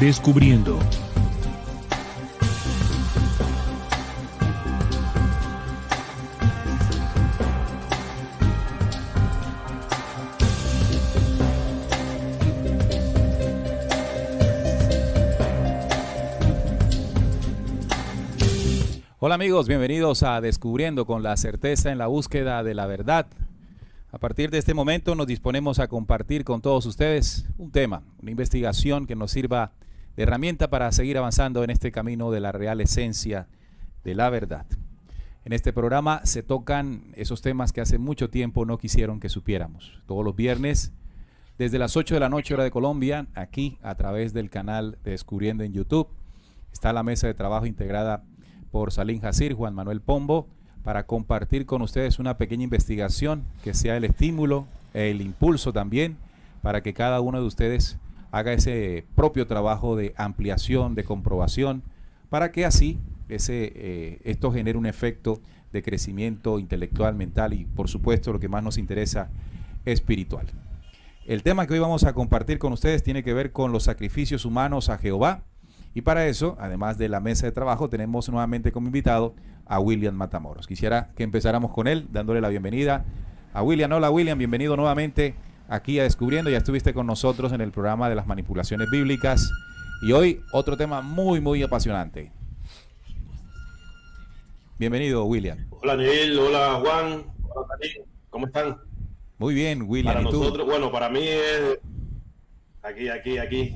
Descubriendo. Hola amigos, bienvenidos a Descubriendo con la certeza en la búsqueda de la verdad. A partir de este momento nos disponemos a compartir con todos ustedes un tema, una investigación que nos sirva de herramienta para seguir avanzando en este camino de la real esencia de la verdad. En este programa se tocan esos temas que hace mucho tiempo no quisieron que supiéramos. Todos los viernes, desde las 8 de la noche hora de Colombia, aquí a través del canal de Descubriendo en YouTube, está la mesa de trabajo integrada por Salim Hasir, Juan Manuel Pombo, para compartir con ustedes una pequeña investigación que sea el estímulo, el impulso también, para que cada uno de ustedes haga ese propio trabajo de ampliación, de comprobación, para que así esto genere un efecto de crecimiento intelectual, mental y, por supuesto, lo que más nos interesa, espiritual. El tema que hoy vamos a compartir con ustedes tiene que ver con los sacrificios humanos a Jehová. Y para eso, además de la mesa de trabajo, tenemos nuevamente como invitado a William Matamoros. Quisiera que empezáramos con él, dándole la bienvenida a William. Hola William, bienvenido nuevamente aquí a Descubriendo. Ya estuviste con nosotros en el programa de las manipulaciones bíblicas. Y hoy otro tema muy apasionante. Bienvenido, William. Hola Neil, hola Juan, hola Karim, ¿cómo están? Muy bien, William. Para ¿Y tú? nosotros, bueno, para mí es aquí.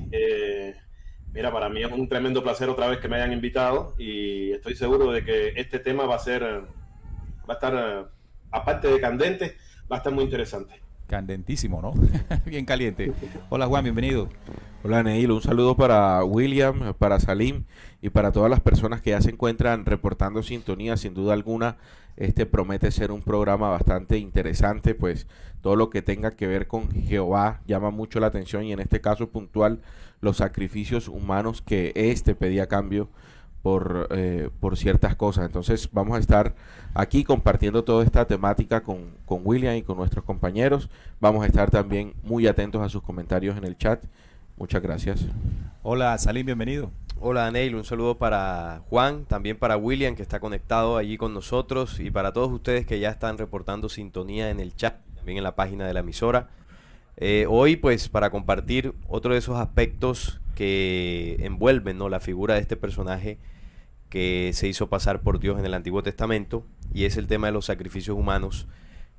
Mira, para mí es un tremendo placer otra vez que me hayan invitado y estoy seguro de que este tema va a estar, aparte de candente, va a estar muy interesante. Candentísimo, ¿no? Bien caliente. Hola Juan, bienvenido. Hola Neil, un saludo para William, para Salim y para todas las personas que ya se encuentran reportando sintonía. Sin duda alguna, este promete ser un programa bastante interesante, pues todo lo que tenga que ver con Jehová llama mucho la atención y en este caso puntual los sacrificios humanos que pedía a cambio por ciertas cosas. Entonces vamos a estar aquí compartiendo toda esta temática con William y con nuestros compañeros. Vamos a estar también muy atentos a sus comentarios en el chat. Muchas gracias. Hola Salim, bienvenido. Hola Neil, un saludo para Juan, también para William que está conectado allí con nosotros y para todos ustedes que ya están reportando sintonía en el chat, también en la página de la emisora. Hoy pues para compartir otro de esos aspectos que envuelven, ¿no?, la figura de este personaje que se hizo pasar por Dios en el Antiguo Testamento, y es el tema de los sacrificios humanos,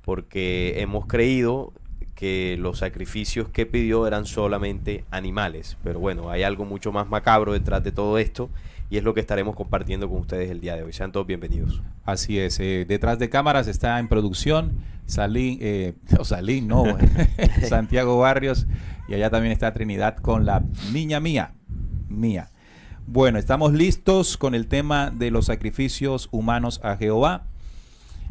porque hemos creído que los sacrificios que pidió eran solamente animales, pero bueno, hay algo mucho más macabro detrás de todo esto y es lo que estaremos compartiendo con ustedes el día de hoy. Sean todos bienvenidos. Así es, detrás de cámaras está en producción Santiago Barrios, y allá también está Trinidad con la niña mía. Bueno, estamos listos con el tema de los sacrificios humanos a Jehová.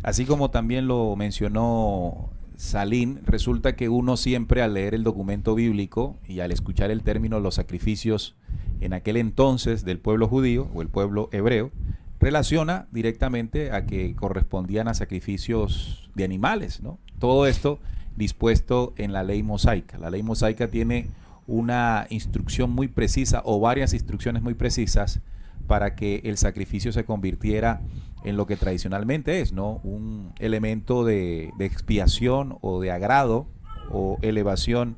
Así como también lo mencionó Salim, resulta que uno siempre al leer el documento bíblico y al escuchar el término los sacrificios en aquel entonces del pueblo judío o el pueblo hebreo, relaciona directamente a que correspondían a sacrificios de animales, ¿no? Todo esto dispuesto en la ley mosaica. La ley mosaica tiene una instrucción muy precisa o varias instrucciones muy precisas para que el sacrificio se convirtiera en lo que tradicionalmente es, ¿no? Un elemento de expiación o de agrado o elevación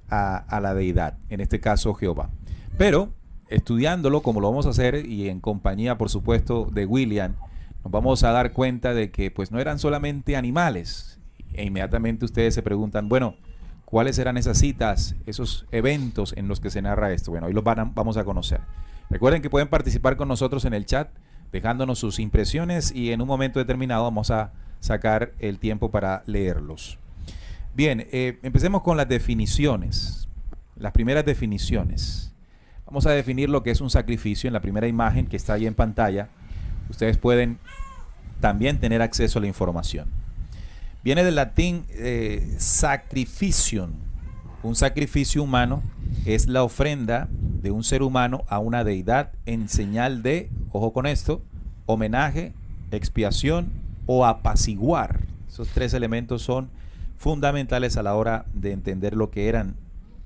a la deidad, en este caso Jehová. Pero estudiándolo como lo vamos a hacer y en compañía por supuesto de William, nos vamos a dar cuenta de que pues no eran solamente animales. E inmediatamente ustedes se preguntan, bueno, ¿cuáles eran esas citas, esos eventos en los que se narra esto? Bueno, hoy los vamos a conocer. Recuerden que pueden participar con nosotros en el chat, dejándonos sus impresiones y en un momento determinado vamos a sacar el tiempo para leerlos. Bien, empecemos con las definiciones, las primeras definiciones. Vamos a definir lo que es un sacrificio en la primera imagen que está ahí en pantalla. Ustedes pueden también tener acceso a la información. Viene del latín sacrificium. Un sacrificio humano es la ofrenda de un ser humano a una deidad en señal de, ojo con esto, homenaje, expiación o apaciguar. Esos tres elementos son fundamentales a la hora de entender lo que eran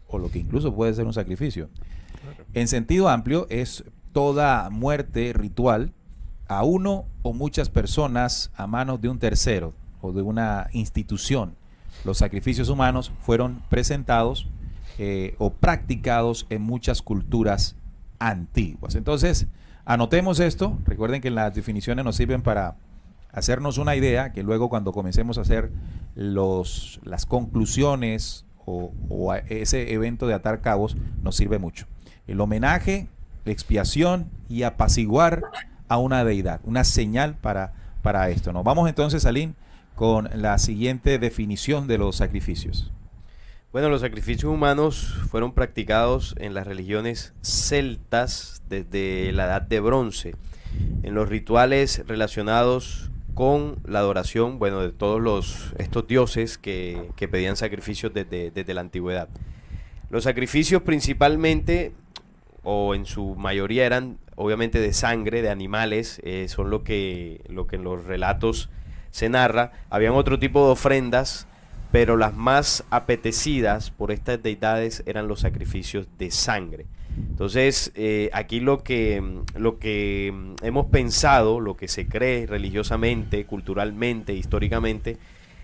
o lo que incluso puede ser un sacrificio. En sentido amplio es toda muerte ritual a uno o muchas personas a manos de un tercero o de una institución. Los sacrificios humanos fueron presentados o practicados en muchas culturas antiguas. Entonces, anotemos esto. Recuerden que las definiciones nos sirven para hacernos una idea, que luego cuando comencemos a hacer las conclusiones o a ese evento de atar cabos, nos sirve mucho. El homenaje, expiación y apaciguar a una deidad, una señal para esto, ¿no? Vamos entonces, Salim, con la siguiente definición de los sacrificios. Bueno, los sacrificios humanos fueron practicados en las religiones celtas desde la Edad de Bronce, en los rituales relacionados con la adoración, bueno, de todos estos dioses que pedían sacrificios desde la antigüedad. Los sacrificios principalmente, o en su mayoría, eran obviamente de sangre, de animales, son lo que en los relatos se narra. Habían otro tipo de ofrendas, pero las más apetecidas por estas deidades eran los sacrificios de sangre. Entonces, aquí lo que hemos pensado, lo que se cree religiosamente, culturalmente, históricamente,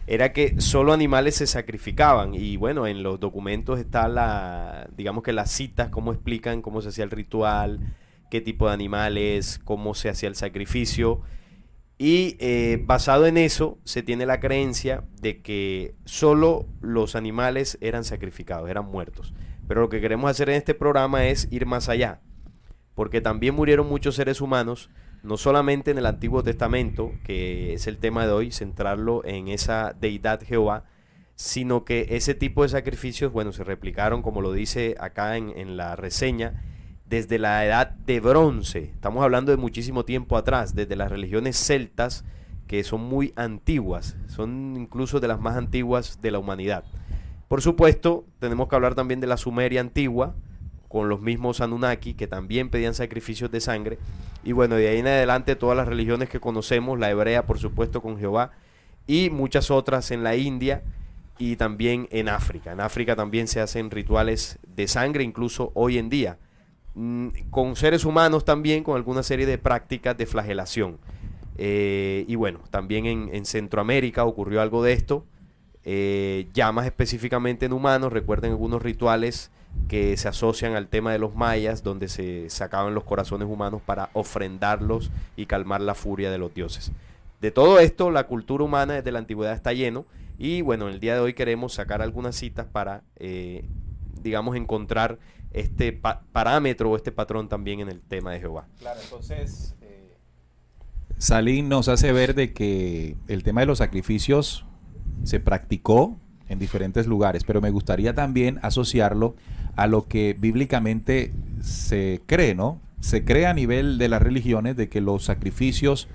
era que solo animales se sacrificaban. Y bueno, en los documentos está digamos que las citas, cómo explican cómo se hacía el ritual, qué tipo de animales, cómo se hacía el sacrificio. Y basado en eso se tiene la creencia de que solo los animales eran sacrificados, eran muertos. Pero lo que queremos hacer en este programa es ir más allá, porque también murieron muchos seres humanos, no solamente en el Antiguo Testamento, que es el tema de hoy, centrarlo en esa deidad Jehová, sino que ese tipo de sacrificios, bueno, se replicaron, como lo dice acá en la reseña, desde la Edad de Bronce. Estamos hablando de muchísimo tiempo atrás, desde las religiones celtas, que son muy antiguas, son incluso de las más antiguas de la humanidad. Por supuesto, tenemos que hablar también de la Sumeria antigua, con los mismos Anunnaki, que también pedían sacrificios de sangre. Y bueno, de ahí en adelante todas las religiones que conocemos, la hebrea por supuesto con Jehová, y muchas otras en la India y también en África. En África también se hacen rituales de sangre, incluso hoy en día, con seres humanos también, con alguna serie de prácticas de flagelación. Y bueno, también en Centroamérica ocurrió algo de esto, ya más específicamente en humanos. Recuerden algunos rituales que se asocian al tema de los mayas, donde se sacaban los corazones humanos para ofrendarlos y calmar la furia de los dioses. De todo esto, la cultura humana desde la antigüedad está lleno, y bueno, en el día de hoy queremos sacar algunas citas para, digamos, encontrar este parámetro o este patrón también en el tema de Jehová. Claro, entonces Salim nos hace ver de que el tema de los sacrificios se practicó en diferentes lugares, pero me gustaría también asociarlo a lo que bíblicamente se cree, ¿no? Se cree a nivel de las religiones de que los sacrificios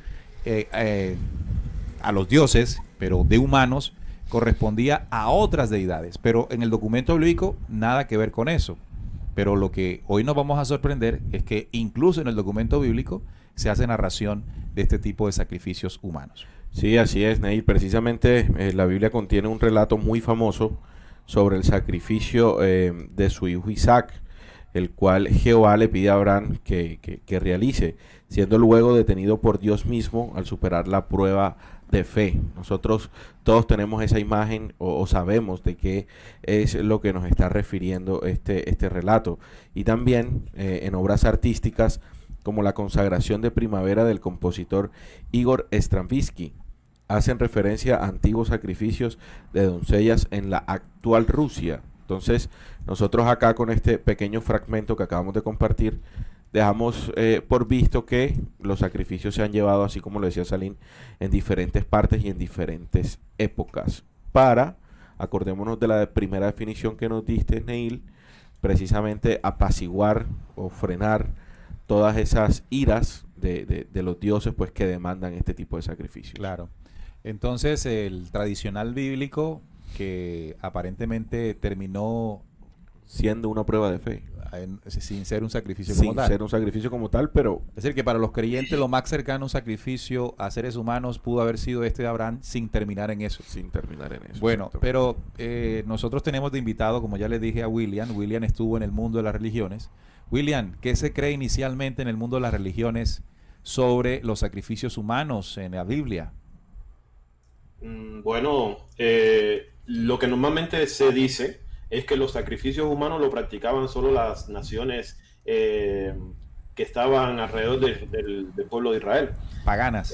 a los dioses, pero de humanos, correspondía a otras deidades, pero en el documento bíblico nada que ver con eso. Pero lo que hoy nos vamos a sorprender es que incluso en el documento bíblico se hace narración de este tipo de sacrificios humanos. Sí, así es, Neil. Precisamente la Biblia contiene un relato muy famoso sobre el sacrificio de su hijo Isaac, el cual Jehová le pide a Abraham que realice, siendo luego detenido por Dios mismo al superar la prueba de fe. Nosotros todos tenemos esa imagen o sabemos de qué es lo que nos está refiriendo este relato. Y también en obras artísticas como la consagración de primavera del compositor Igor Stravinsky, hacen referencia a antiguos sacrificios de doncellas en la actual Rusia. Entonces, nosotros acá con este pequeño fragmento que acabamos de compartir, dejamos por visto que los sacrificios se han llevado, así como lo decía Salim, en diferentes partes y en diferentes épocas. Acordémonos de la primera definición que nos diste, Neil, precisamente apaciguar o frenar todas esas iras de los dioses, pues, que demandan este tipo de sacrificios. Claro. Entonces, el tradicional bíblico, que aparentemente terminó siendo una prueba de fe. Sin ser un sacrificio Sin como tal. ser un sacrificio como tal, pero Es decir, que para los creyentes lo más cercano a un sacrificio a seres humanos pudo haber sido este de Abraham sin terminar en eso. sin terminar en eso. Bueno, exactamente. pero nosotros tenemos de invitado, como ya les dije a William. William estuvo en el mundo de las religiones. William, ¿qué se cree inicialmente en el mundo de las religiones sobre los sacrificios humanos en la Biblia? Bueno, lo que normalmente se dice es que los sacrificios humanos lo practicaban solo las naciones que estaban alrededor del pueblo de Israel. Paganas.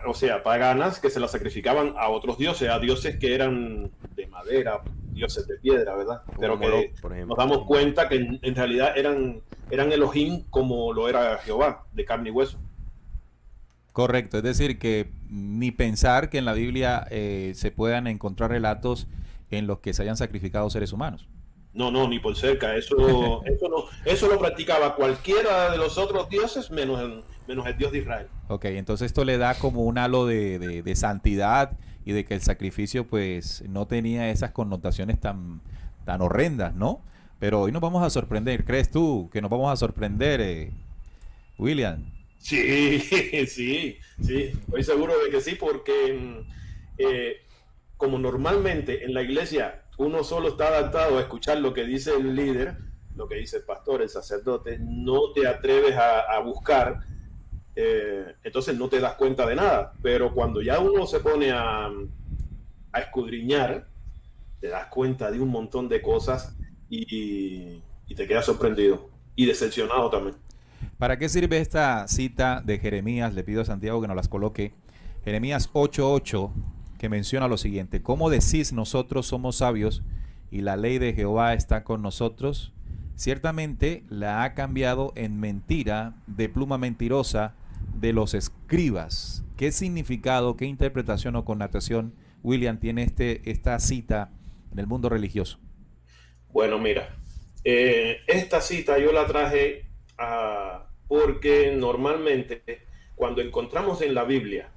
O sea, paganas que se las sacrificaban a otros dioses, a dioses que eran de madera, dioses de piedra, ¿verdad? Pero Como Moloch, que por ejemplo. nos damos cuenta que en realidad eran Elohim como lo era Jehová, de carne y hueso. Correcto, es decir, que ni pensar que en la Biblia se puedan encontrar relatos en los que se hayan sacrificado seres humanos. No, ni por cerca. Eso lo practicaba cualquiera de los otros dioses menos el Dios de Israel. Ok, entonces esto le da como un halo de santidad y de que el sacrificio pues no tenía esas connotaciones tan horrendas, ¿no? Pero hoy nos vamos a sorprender. ¿Crees tú que nos vamos a sorprender, William? Sí, sí. Estoy seguro de que sí, porque como normalmente en la iglesia uno solo está adaptado a escuchar lo que dice el líder, lo que dice el pastor, el sacerdote, no te atreves a buscar, entonces no te das cuenta de nada. Pero cuando ya uno se pone a escudriñar, te das cuenta de un montón de cosas y te quedas sorprendido y decepcionado también. ¿Para qué sirve esta cita de Jeremías? Le pido a Santiago que nos las coloque. Jeremías 8:8, que menciona lo siguiente: ¿cómo decís nosotros somos sabios y la ley de Jehová está con nosotros? Ciertamente la ha cambiado en mentira, de pluma mentirosa de los escribas. ¿Qué significado, qué interpretación o connotación, William, tiene esta cita en el mundo religioso? Bueno, mira, esta cita yo la traje porque normalmente cuando encontramos en la Biblia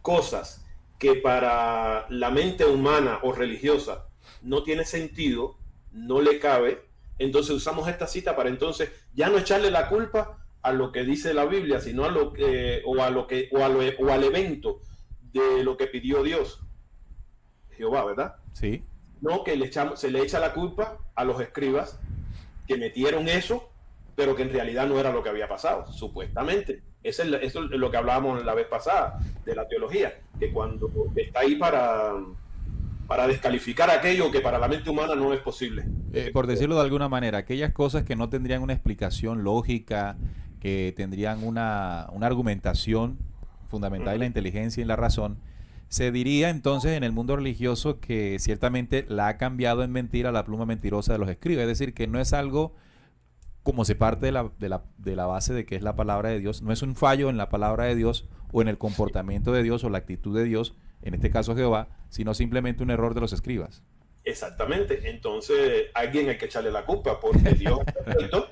cosas que para la mente humana o religiosa no tiene sentido, no le cabe, entonces usamos esta cita para entonces ya no echarle la culpa a lo que dice la Biblia, sino a lo que o al evento de lo que pidió Dios, Jehová, ¿verdad? Sí. No que se le echa la culpa a los escribas que metieron eso, pero que en realidad no era lo que había pasado, supuestamente. Eso es lo que hablábamos la vez pasada de la teología, que cuando está ahí para descalificar aquello que para la mente humana no es posible. Por decirlo de alguna manera, aquellas cosas que no tendrían una explicación lógica, que tendrían una argumentación fundamental en la inteligencia y en la razón, se diría entonces en el mundo religioso que ciertamente la ha cambiado en mentira la pluma mentirosa de los escribas. Es decir, que no es algo como se parte de la base de que es la palabra de Dios, no es un fallo en la palabra de Dios o en el comportamiento de Dios o la actitud de Dios, en este caso Jehová, sino simplemente un error de los escribas. Exactamente. Entonces, a alguien hay que echarle la culpa, porque Dios es perfecto.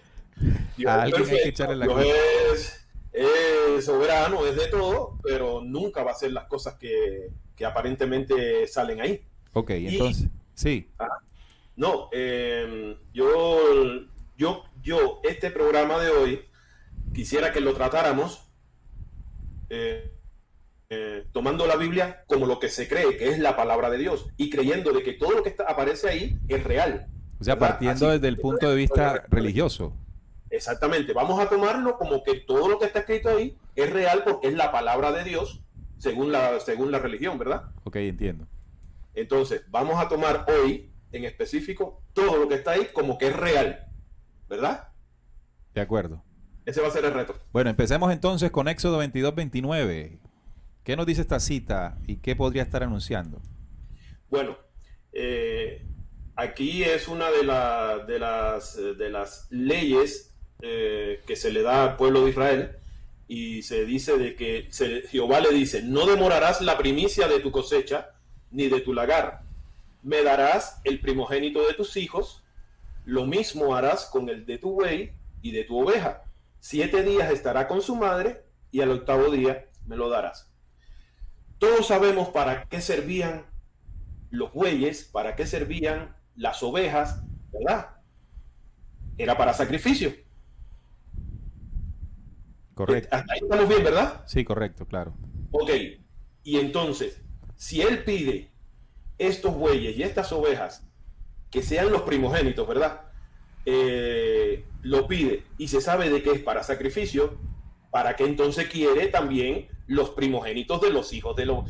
A alguien hay que echarle la culpa. Dios es soberano, es de todo, pero nunca va a hacer las cosas que aparentemente salen ahí. Ok, entonces, sí. No, yo este programa de hoy quisiera que lo tratáramos tomando la Biblia como lo que se cree que es la palabra de Dios y creyendo de que todo lo que aparece ahí es real. O sea, ¿verdad? partiendo Así, desde el punto de vista religioso. Exactamente, vamos a tomarlo como que todo lo que está escrito ahí es real porque es la palabra de Dios según la religión, ¿verdad? Ok, entiendo. Entonces, vamos a tomar hoy en específico todo lo que está ahí como que es real, ¿verdad? De acuerdo. Ese va a ser el reto. Bueno, empecemos entonces con Éxodo 22:29. ¿Qué nos dice esta cita y qué podría estar anunciando? Bueno, aquí es una de las leyes que se le da al pueblo de Israel, y se dice de que Jehová le dice: no demorarás la primicia de tu cosecha ni de tu lagar, me darás el primogénito de tus hijos, lo mismo harás con el de tu buey y de tu oveja. 7 días estará con su madre y al 8º día me lo darás. Todos sabemos para qué servían los bueyes, para qué servían las ovejas ¿verdad? Era para sacrificio. Correcto. Hasta ahí estamos bien, ¿verdad? Sí, correcto, claro. Ok. Y entonces, si él pide estos bueyes y estas ovejas que sean los primogénitos, ¿verdad? Lo pide y se sabe de que es para sacrificio, ¿para qué entonces quiere también los primogénitos de los hijos de los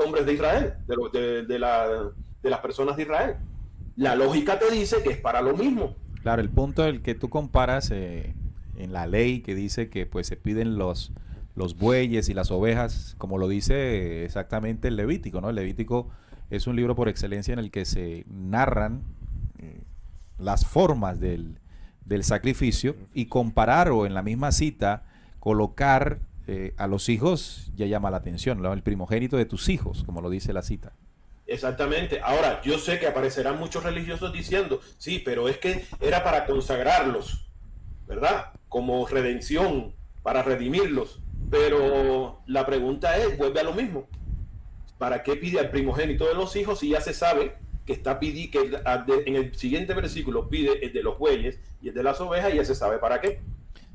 hombres de Israel, de las personas de Israel? La lógica te dice que es para lo mismo. Claro, el punto del que tú comparas en la ley que dice que pues se piden los bueyes y las ovejas, como lo dice exactamente el Levítico, ¿no? El Levítico es un libro por excelencia en el que se narran las formas del sacrificio, y comparar o en la misma cita colocar a los hijos ya llama la atención, ¿no? El primogénito de tus hijos, como lo dice la cita. Exactamente. Ahora, yo sé que aparecerán muchos religiosos diciendo, sí, pero es que era para consagrarlos, ¿verdad? Como redención, para redimirlos. Pero la pregunta es, vuelve a lo mismo. ¿Para qué pide al primogénito de los hijos si ya se sabe que en el siguiente versículo pide el de los bueyes y el de las ovejas, y ya se sabe para qué?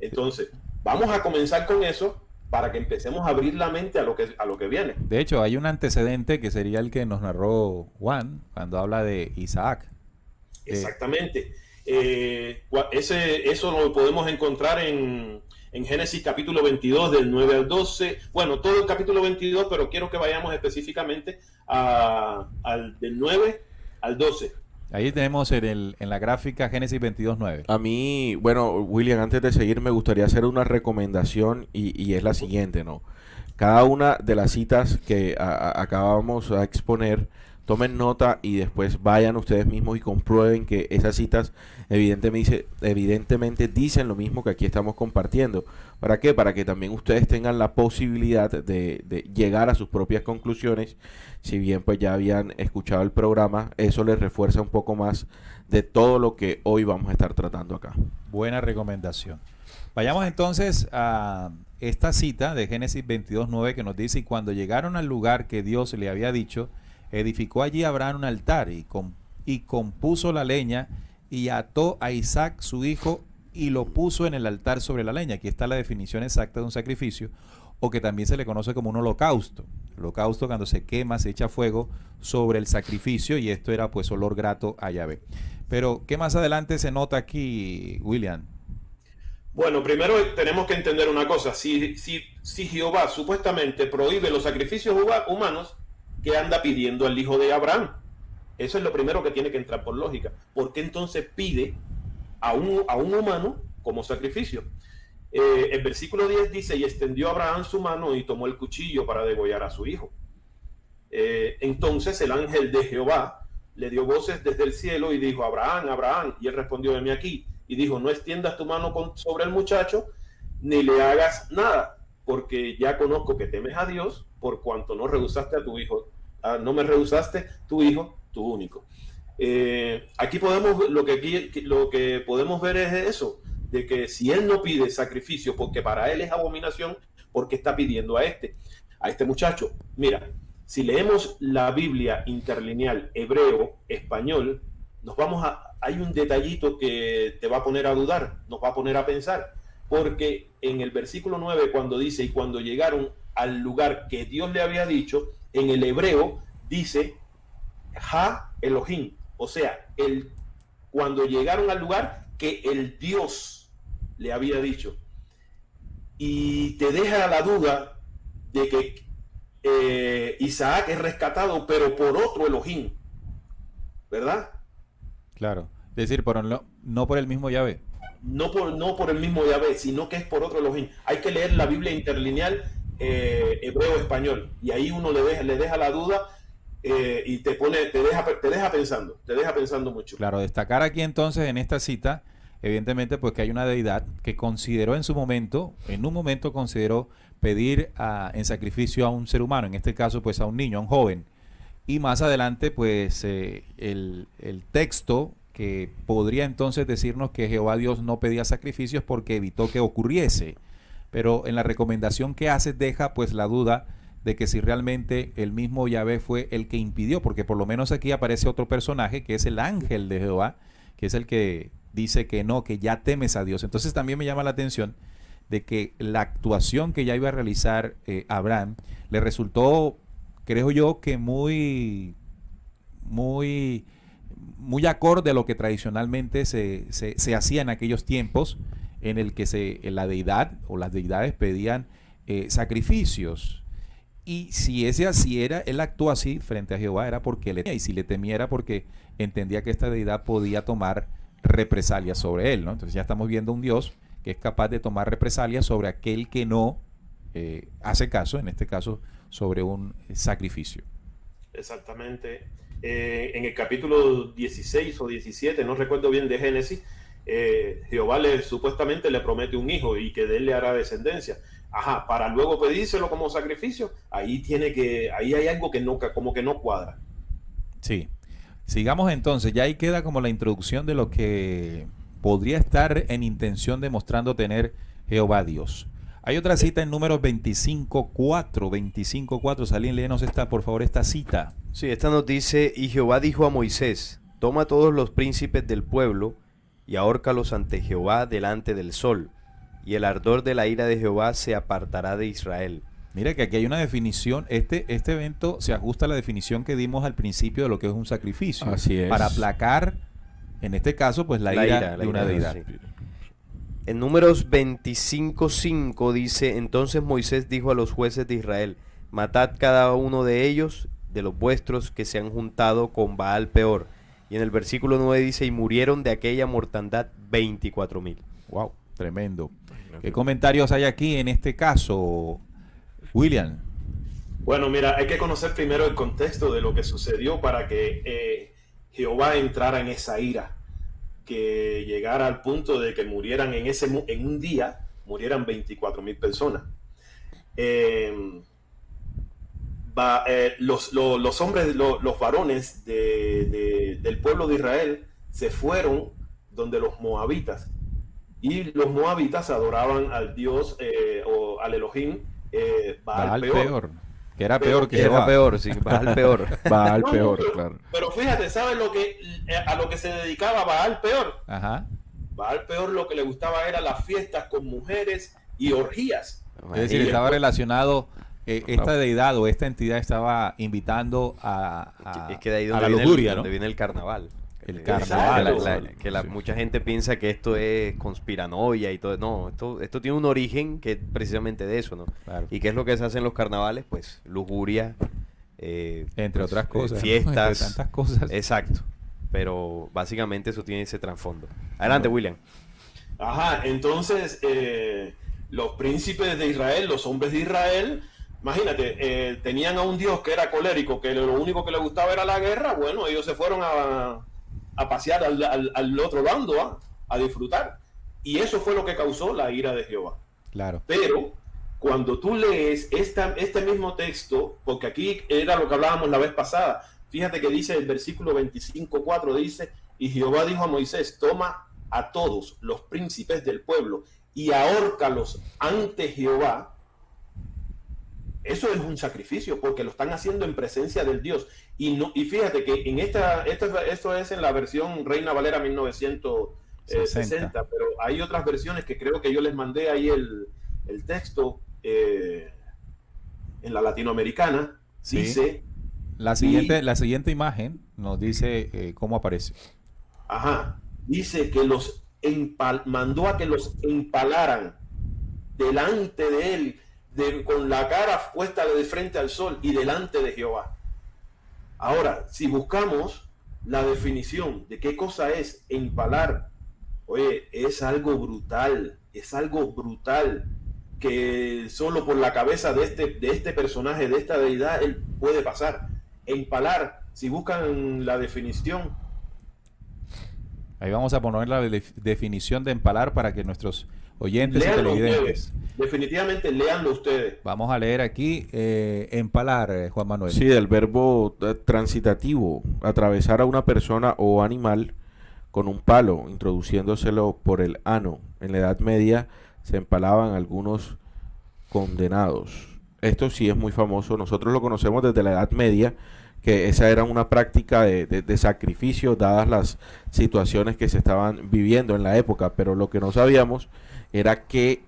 Entonces, vamos a comenzar con eso para que empecemos a abrir la mente a lo que viene. De hecho, hay un antecedente que sería el que nos narró Juan cuando habla de Isaac. Exactamente. Eso lo podemos encontrar en Génesis capítulo 22 del 9 al 12. Bueno, todo el capítulo 22, pero quiero que vayamos específicamente del 9 al 12. Ahí tenemos en la gráfica Génesis 22:9. A mí, bueno, William, antes de seguir me gustaría hacer una recomendación y es la siguiente, ¿no? Cada una de las citas que acabamos a exponer, tomen nota y después vayan ustedes mismos y comprueben que esas citas evidentemente dicen lo mismo que aquí estamos compartiendo. ¿Para qué? Para que también ustedes tengan la posibilidad de llegar a sus propias conclusiones. Si bien pues ya habían escuchado el programa, eso les refuerza un poco más de todo lo que hoy vamos a estar tratando acá. Buena recomendación. Vayamos entonces a esta cita de Génesis 22:9 que nos dice: y cuando llegaron al lugar que Dios le había dicho, edificó allí Abraham un altar y compuso la leña y ató a Isaac su hijo y lo puso en el altar sobre la leña. Aquí está la definición exacta de un sacrificio, o que también se le conoce como un holocausto. El holocausto, cuando se quema, se echa fuego sobre el sacrificio, y esto era pues olor grato a Yahvé. Pero, ¿qué más adelante se nota aquí, William? Bueno, primero tenemos que entender una cosa. Si Jehová supuestamente prohíbe los sacrificios humanos, ¿qué anda pidiendo al hijo de Abraham? Eso es lo primero que tiene que entrar por lógica. ¿Por qué entonces pide a un humano como sacrificio? El versículo 10 dice: y extendió Abraham su mano y tomó el cuchillo para degollar a su hijo. Entonces el ángel de Jehová le dio voces desde el cielo y dijo: Abraham, Abraham. Y él respondió: heme aquí. Y dijo: no extiendas tu mano sobre el muchacho, ni le hagas nada, porque ya conozco que temes a Dios, por cuanto no rehusaste a tu hijo, no me rehusaste tu hijo, tu único. Aquí lo que podemos ver es eso, de que si él no pide sacrificio porque para él es abominación, ¿por qué está pidiendo a este muchacho? Mira, si leemos la Biblia interlineal hebreo, español, hay un detallito que te va a poner a dudar, nos va a poner a pensar, porque en el versículo 9, cuando dice: y cuando llegaron al lugar que Dios le había dicho, en el hebreo dice Ha Elohim, o sea, cuando llegaron al lugar que el Dios le había dicho. Y te deja la duda de que Isaac es rescatado, pero por otro Elohim, ¿verdad? Claro, es decir, no por el mismo Yahvé. No por el mismo Yahvé, sino que es por otro Elohim. Hay que leer la Biblia interlineal hebreo-español, y ahí uno le deja la duda, y te deja pensando mucho. Claro, destacar aquí entonces en esta cita, evidentemente, pues que hay una deidad que consideró en un momento consideró pedir en sacrificio a un ser humano, en este caso pues a un niño, a un joven. Y más adelante pues el texto que podría entonces decirnos que Jehová Dios no pedía sacrificios porque evitó que ocurriese. Pero en la recomendación que hace deja pues la duda de que si realmente el mismo Yahvé fue el que impidió, porque por lo menos aquí aparece otro personaje que es el ángel de Jehová, que es el que dice que no, que ya temes a Dios. Entonces también me llama la atención de que la actuación que ya iba a realizar Abraham le resultó, creo yo, que muy acorde a lo que tradicionalmente se hacía en aquellos tiempos, en el que la deidad o las deidades pedían sacrificios. Y si ese así era, él actuó así frente a Jehová, era porque le temía, y si le temiera porque entendía que esta deidad podía tomar represalias sobre él, ¿no? Entonces ya estamos viendo un Dios que es capaz de tomar represalias sobre aquel que no hace caso, en este caso sobre un sacrificio. Exactamente. En el capítulo 16 o 17, no recuerdo bien, de Génesis, Jehová supuestamente le promete un hijo y que de él le hará descendencia. Ajá, para luego pedírselo como sacrificio, ahí hay algo que como que no cuadra. Sí. Sigamos entonces, ya ahí queda como la introducción de lo que podría estar en intención demostrando tener Jehová Dios. Hay otra cita en Números 25:4. Salín, léenos por favor, esta cita. Sí, esta nos dice: y Jehová dijo a Moisés, toma todos los príncipes del pueblo y ahórcalos ante Jehová delante del sol, y el ardor de la ira de Jehová se apartará de Israel. Mira que aquí hay una definición, este evento se ajusta a la definición que dimos al principio de lo que es un sacrificio. Así es. Para aplacar, en este caso, pues la ira de una deidad. Sí. En Números 25:5 dice: entonces Moisés dijo a los jueces de Israel, matad cada uno de ellos, de los vuestros, que se han juntado con Baal Peor. Y en el versículo 9 dice: y murieron de aquella mortandad 24,000. Wow, tremendo. ¿Qué comentarios hay aquí en este caso, William? Bueno, mira, hay que conocer primero el contexto de lo que sucedió para que Jehová entrara en esa ira, que llegara al punto de que murieran en un día, murieran 24,000 personas. Los hombres, los varones del pueblo de Israel se fueron donde los moabitas, y los moabitas adoraban al dios o al Elohim Baal Peor. Que era peor que Jehová. Era peor, sí, Baal Peor. Baal Peor, claro. Pero fíjate, ¿sabes a lo que se dedicaba Baal Peor? Ajá. Baal Peor lo que le gustaba era las fiestas con mujeres y orgías. Es decir, estaba relacionado, esta deidad o esta entidad estaba invitando es que de ahí a la lujuria, ¿no? donde viene el carnaval. El carnaval. Mucha gente piensa que esto es conspiranoia y todo. No, esto tiene un origen que es precisamente de eso, ¿no? Claro. ¿Y qué es lo que se hace en los carnavales? Pues lujuria, entre otras cosas, fiestas, entre tantas cosas. Exacto. Pero básicamente eso tiene ese trasfondo. Adelante, William. Ajá, entonces los príncipes de Israel, los hombres de Israel, imagínate, tenían a un dios que era colérico, que lo único que le gustaba era la guerra. Bueno, ellos se fueron a pasear al otro bando, a disfrutar. Y eso fue lo que causó la ira de Jehová. Claro. Pero cuando tú lees este mismo texto, porque aquí era lo que hablábamos la vez pasada, fíjate que dice el versículo 25:4, dice: y Jehová dijo a Moisés, toma a todos los príncipes del pueblo y ahórcalos ante Jehová. Eso es un sacrificio, porque lo están haciendo en presencia del Dios. Y fíjate que en esto es en la versión Reina Valera 1960, pero hay otras versiones que creo que yo les mandé ahí el texto en la latinoamericana. Sí. Dice... La siguiente imagen nos dice cómo aparece. Ajá. Dice que mandó a que los empalaran delante de él, con la cara puesta de frente al sol y delante de Jehová. Ahora, si buscamos la definición de qué cosa es empalar, oye, es algo brutal, que solo por la cabeza de este personaje, de esta deidad, él puede pasar. Empalar, si buscan la definición. Ahí vamos a poner la definición de empalar para que nuestros oyentes y televidentes. Definitivamente, léanlo ustedes. Vamos a leer aquí, empalar, Juan Manuel. Sí, del verbo transitativo, atravesar a una persona o animal con un palo, introduciéndoselo por el ano. En la Edad Media se empalaban algunos condenados. Esto sí es muy famoso, nosotros lo conocemos desde la Edad Media, que esa era una práctica de sacrificio dadas las situaciones que se estaban viviendo en la época, pero lo que no sabíamos era que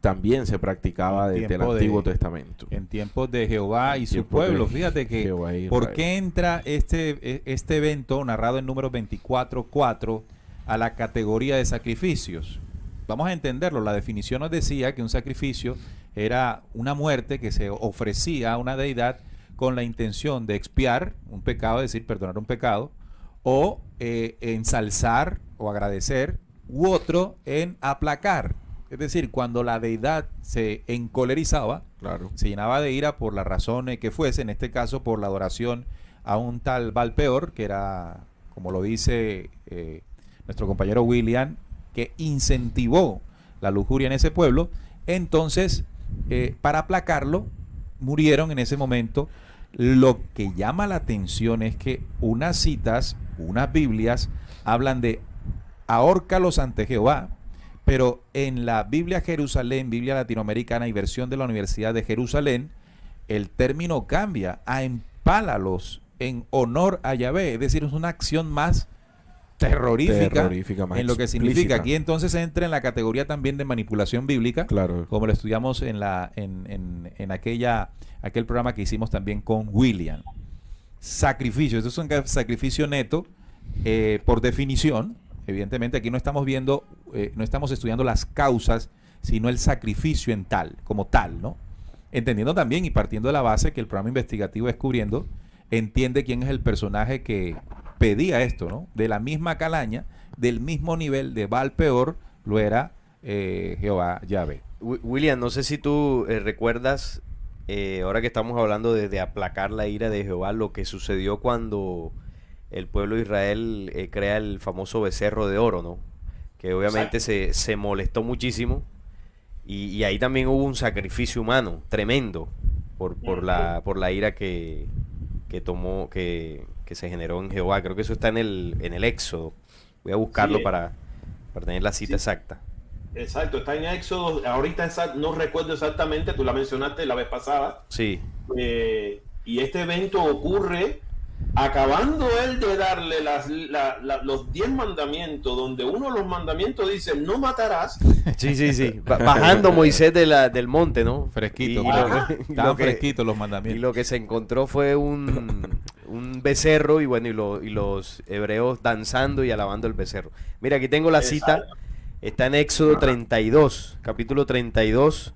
también se practicaba desde el Antiguo Testamento. En tiempos de Jehová y su pueblo. Fíjate que, ¿por qué entra este evento narrado en Números 24:4 a la categoría de sacrificios? Vamos a entenderlo. La definición nos decía que un sacrificio era una muerte que se ofrecía a una deidad con la intención de expiar un pecado, es decir, perdonar un pecado, o ensalzar o agradecer, u otro en aplacar. Es decir, cuando la deidad se encolerizaba, claro, se llenaba de ira por la razón que fuese, en este caso por la adoración a un tal Baal-peor, que era, como lo dice nuestro compañero William, que incentivó la lujuria en ese pueblo. Entonces, para aplacarlo, murieron en ese momento. Lo que llama la atención es que unas citas, unas Biblias, hablan de ahórcalos ante Jehová, pero en la Biblia Jerusalén, Biblia latinoamericana y versión de la Universidad de Jerusalén, el término cambia a empálalos en honor a Yahvé. Es decir, es una acción más terrorífica más en lo que explícita. significa. Aquí entonces entra en la categoría también de manipulación bíblica, claro, como lo estudiamos en aquel programa que hicimos también con William. Sacrificio, esto es un sacrificio neto, por definición. Evidentemente aquí no estamos viendo, no estamos estudiando las causas, sino el sacrificio en tal, como tal, ¿no? Entendiendo también y partiendo de la base que el programa investigativo Descubriendo entiende quién es el personaje que pedía esto, ¿no? De la misma calaña, del mismo nivel de Baal-peor, lo era Jehová Yahvé. William, no sé si tú recuerdas, ahora que estamos hablando de aplacar la ira de Jehová, lo que sucedió cuando el pueblo de Israel crea el famoso becerro de oro, ¿no? Que obviamente se molestó muchísimo y ahí también hubo un sacrificio humano tremendo por la ira que se generó en Jehová. Creo que eso está en el Éxodo. Voy a buscarlo para tener la cita exacta. Exacto, está en Éxodo. Ahorita no recuerdo exactamente, tú la mencionaste la vez pasada. Sí. Y este evento ocurre acabando él de darle los 10 mandamientos, donde uno de los mandamientos dice no matarás. Sí. Bajando Moisés del monte, ¿no? Fresquito. Estaban fresquitos los mandamientos. Y lo que se encontró fue un becerro y bueno, y los hebreos danzando y alabando el becerro. Mira, aquí tengo la cita. Está en Éxodo 32, capítulo 32.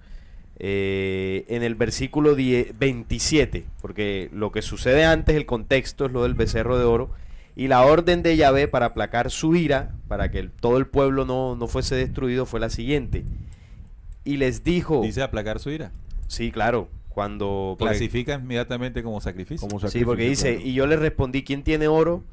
En el versículo 27, porque lo que sucede antes, el contexto es lo del becerro de oro, y la orden de Yahvé para aplacar su ira, para que todo el pueblo no fuese destruido, fue la siguiente. Y les dijo... ¿Dice aplacar su ira? Sí, claro. Cuando... Clasifica inmediatamente como sacrificio. Sí, porque dice, claro. Y yo les respondí, ¿quién tiene oro?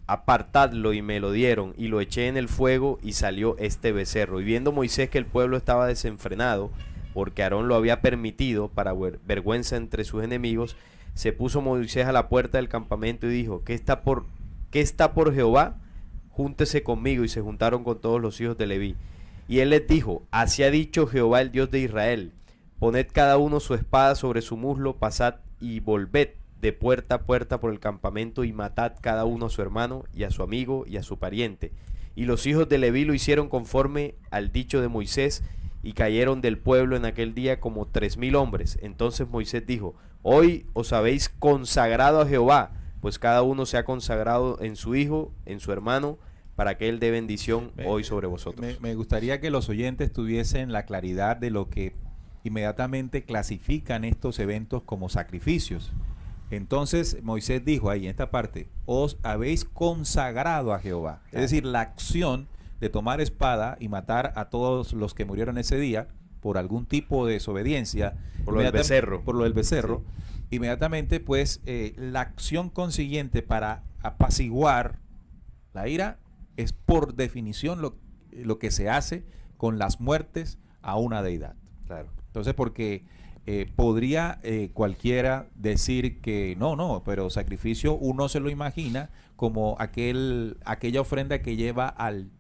Apartadlo, y me lo dieron, y lo eché en el fuego, y salió este becerro. Y viendo Moisés que el pueblo estaba desenfrenado, porque Aarón lo había permitido para vergüenza entre sus enemigos, se puso Moisés a la puerta del campamento y dijo, ¿qué está por Jehová? Júntese conmigo. Y se juntaron con todos los hijos de Leví. Y él les dijo, así ha dicho Jehová el Dios de Israel, poned cada uno su espada sobre su muslo, pasad y volved de puerta a puerta por el campamento y matad cada uno a su hermano y a su amigo y a su pariente. Y los hijos de Leví lo hicieron conforme al dicho de Moisés, y cayeron del pueblo en aquel día como 3,000 hombres. Entonces Moisés dijo, hoy os habéis consagrado a Jehová, pues cada uno se ha consagrado en su hijo, en su hermano, para que él dé bendición hoy sobre vosotros. Me gustaría que los oyentes tuviesen la claridad de lo que inmediatamente clasifican estos eventos como sacrificios. Entonces Moisés dijo ahí en esta parte, os habéis consagrado a Jehová. Es decir, la acción de tomar espada y matar a todos los que murieron ese día por algún tipo de desobediencia, por lo del becerro, sí. Inmediatamente pues la acción consiguiente para apaciguar la ira es por definición lo que se hace con las muertes a una deidad. Claro. Entonces, porque podría cualquiera decir que no, pero sacrificio uno se lo imagina como aquella ofrenda que lleva al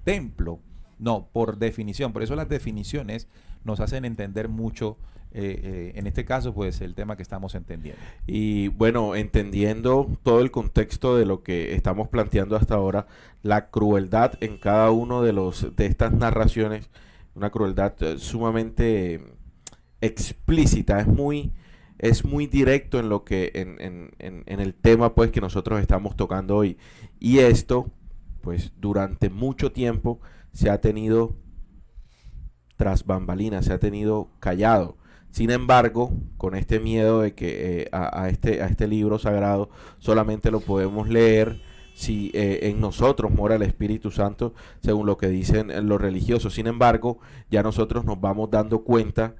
templo. No, por definición. Por eso las definiciones nos hacen entender mucho, en este caso, pues el tema que estamos entendiendo. Y bueno, entendiendo todo el contexto de lo que estamos planteando hasta ahora, la crueldad en cada uno de estas narraciones, una crueldad sumamente explícita, es muy directo en lo que en el tema pues que nosotros estamos tocando hoy. Y esto, pues durante mucho tiempo se ha tenido tras bambalinas, se ha tenido callado. Sin embargo, con este miedo de que a este libro sagrado solamente lo podemos leer si en nosotros mora el Espíritu Santo, según lo que dicen los religiosos. Sin embargo, ya nosotros nos vamos dando cuenta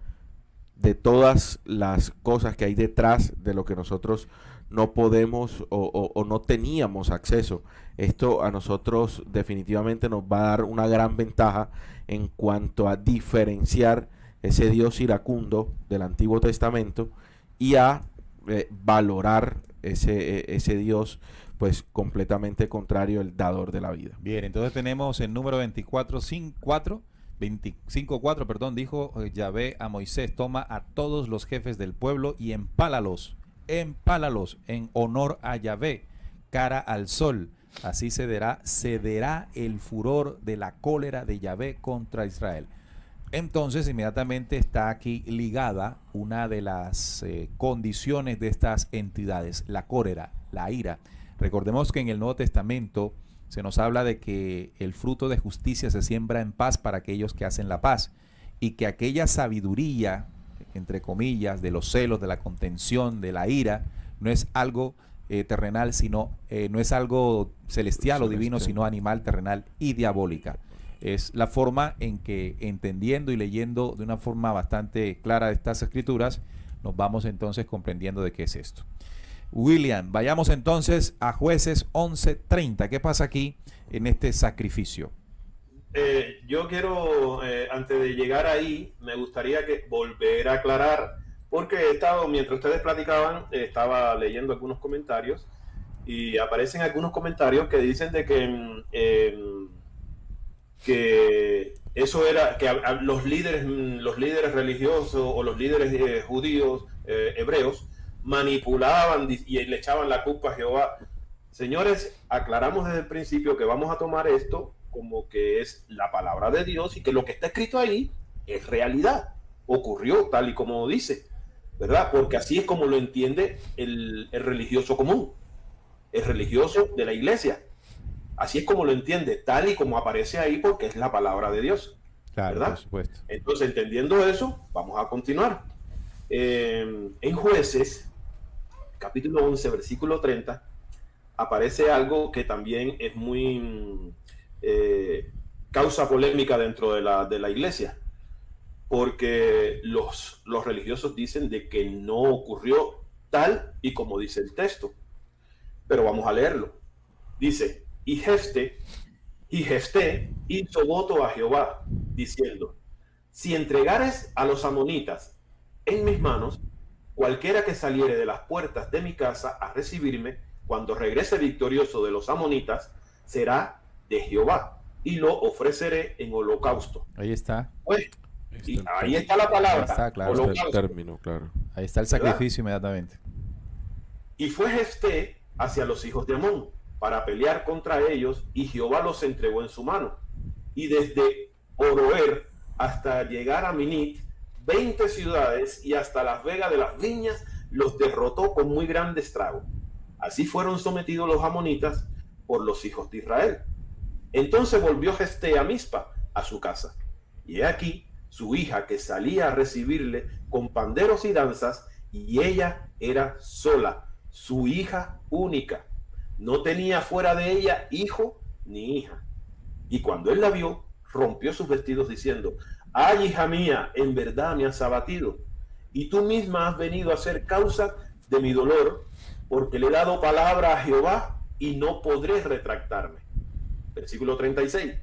de todas las cosas que hay detrás de lo que nosotros no podemos o no teníamos acceso. Esto a nosotros definitivamente nos va a dar una gran ventaja en cuanto a diferenciar ese Dios iracundo del Antiguo Testamento y a valorar ese Dios pues completamente contrario, el dador de la vida. Bien, entonces tenemos el número 25:4, perdón, dijo Yahvé a Moisés: toma a todos los jefes del pueblo y empálalos en honor a Yahvé, cara al sol. Así cederá el furor de la cólera de Yahvé contra Israel. Entonces, inmediatamente está aquí ligada una de las condiciones de estas entidades, la cólera, la ira. Recordemos que en el Nuevo Testamento se nos habla de que el fruto de justicia se siembra en paz para aquellos que hacen la paz, y que aquella sabiduría, entre comillas, de los celos, de la contención, de la ira, no es algo terrenal, sino no es algo celestial o divino, sino animal, terrenal y diabólica. Es la forma en que, entendiendo y leyendo de una forma bastante clara estas escrituras, nos vamos entonces comprendiendo de qué es esto. William, vayamos entonces a Jueces 11:30. ¿Qué pasa aquí en este sacrificio? Yo quiero, antes de llegar ahí, me gustaría que volver a aclarar, porque he estado, mientras ustedes platicaban, estaba leyendo algunos comentarios y aparecen algunos comentarios que dicen de que eso era, que los líderes religiosos o los líderes judíos, hebreos, manipulaban y le echaban la culpa a Jehová. Señores, aclaramos desde el principio que vamos a tomar esto como que es la palabra de Dios y que lo que está escrito ahí es realidad, ocurrió tal y como dice, ¿verdad? Porque así es como lo entiende el religioso común, el religioso de la iglesia. Así es como lo entiende, tal y como aparece ahí, porque es la palabra de Dios. Claro, ¿verdad? por supuesto. Entonces, entendiendo eso, vamos a continuar. En Jueces, capítulo 11, versículo 30, aparece algo que también es muy causa polémica dentro de la iglesia, porque los religiosos dicen de que no ocurrió tal y como dice el texto. Pero vamos a leerlo. Dice: y Jefté hizo voto a Jehová, diciendo: si entregares a los amonitas en mis manos, cualquiera que saliere de las puertas de mi casa a recibirme, cuando regrese victorioso de los amonitas, será de Jehová, y lo ofreceré en holocausto. Ahí está. Pues, y ahí está la palabra. Ahí está, claro. Está el término, claro. Ahí está el sacrificio, ¿verdad? Inmediatamente. Y fue Jefté hacia los hijos de Amón para pelear contra ellos, y Jehová los entregó en su mano. Y desde Oroer hasta llegar a Minit, 20 ciudades, y hasta las vegas de las viñas los derrotó con muy grande estrago. Así fueron sometidos los amonitas por los hijos de Israel. Entonces volvió Jefté a Mizpa, a su casa, y he aquí su hija que salía a recibirle con panderos y danzas, y ella era sola, su hija única. No tenía fuera de ella hijo ni hija. Y cuando él la vio, rompió sus vestidos diciendo: ay, hija mía, en verdad me has abatido, y tú misma has venido a ser causa de mi dolor, porque le he dado palabra a Jehová y no podré retractarme. Versículo 36.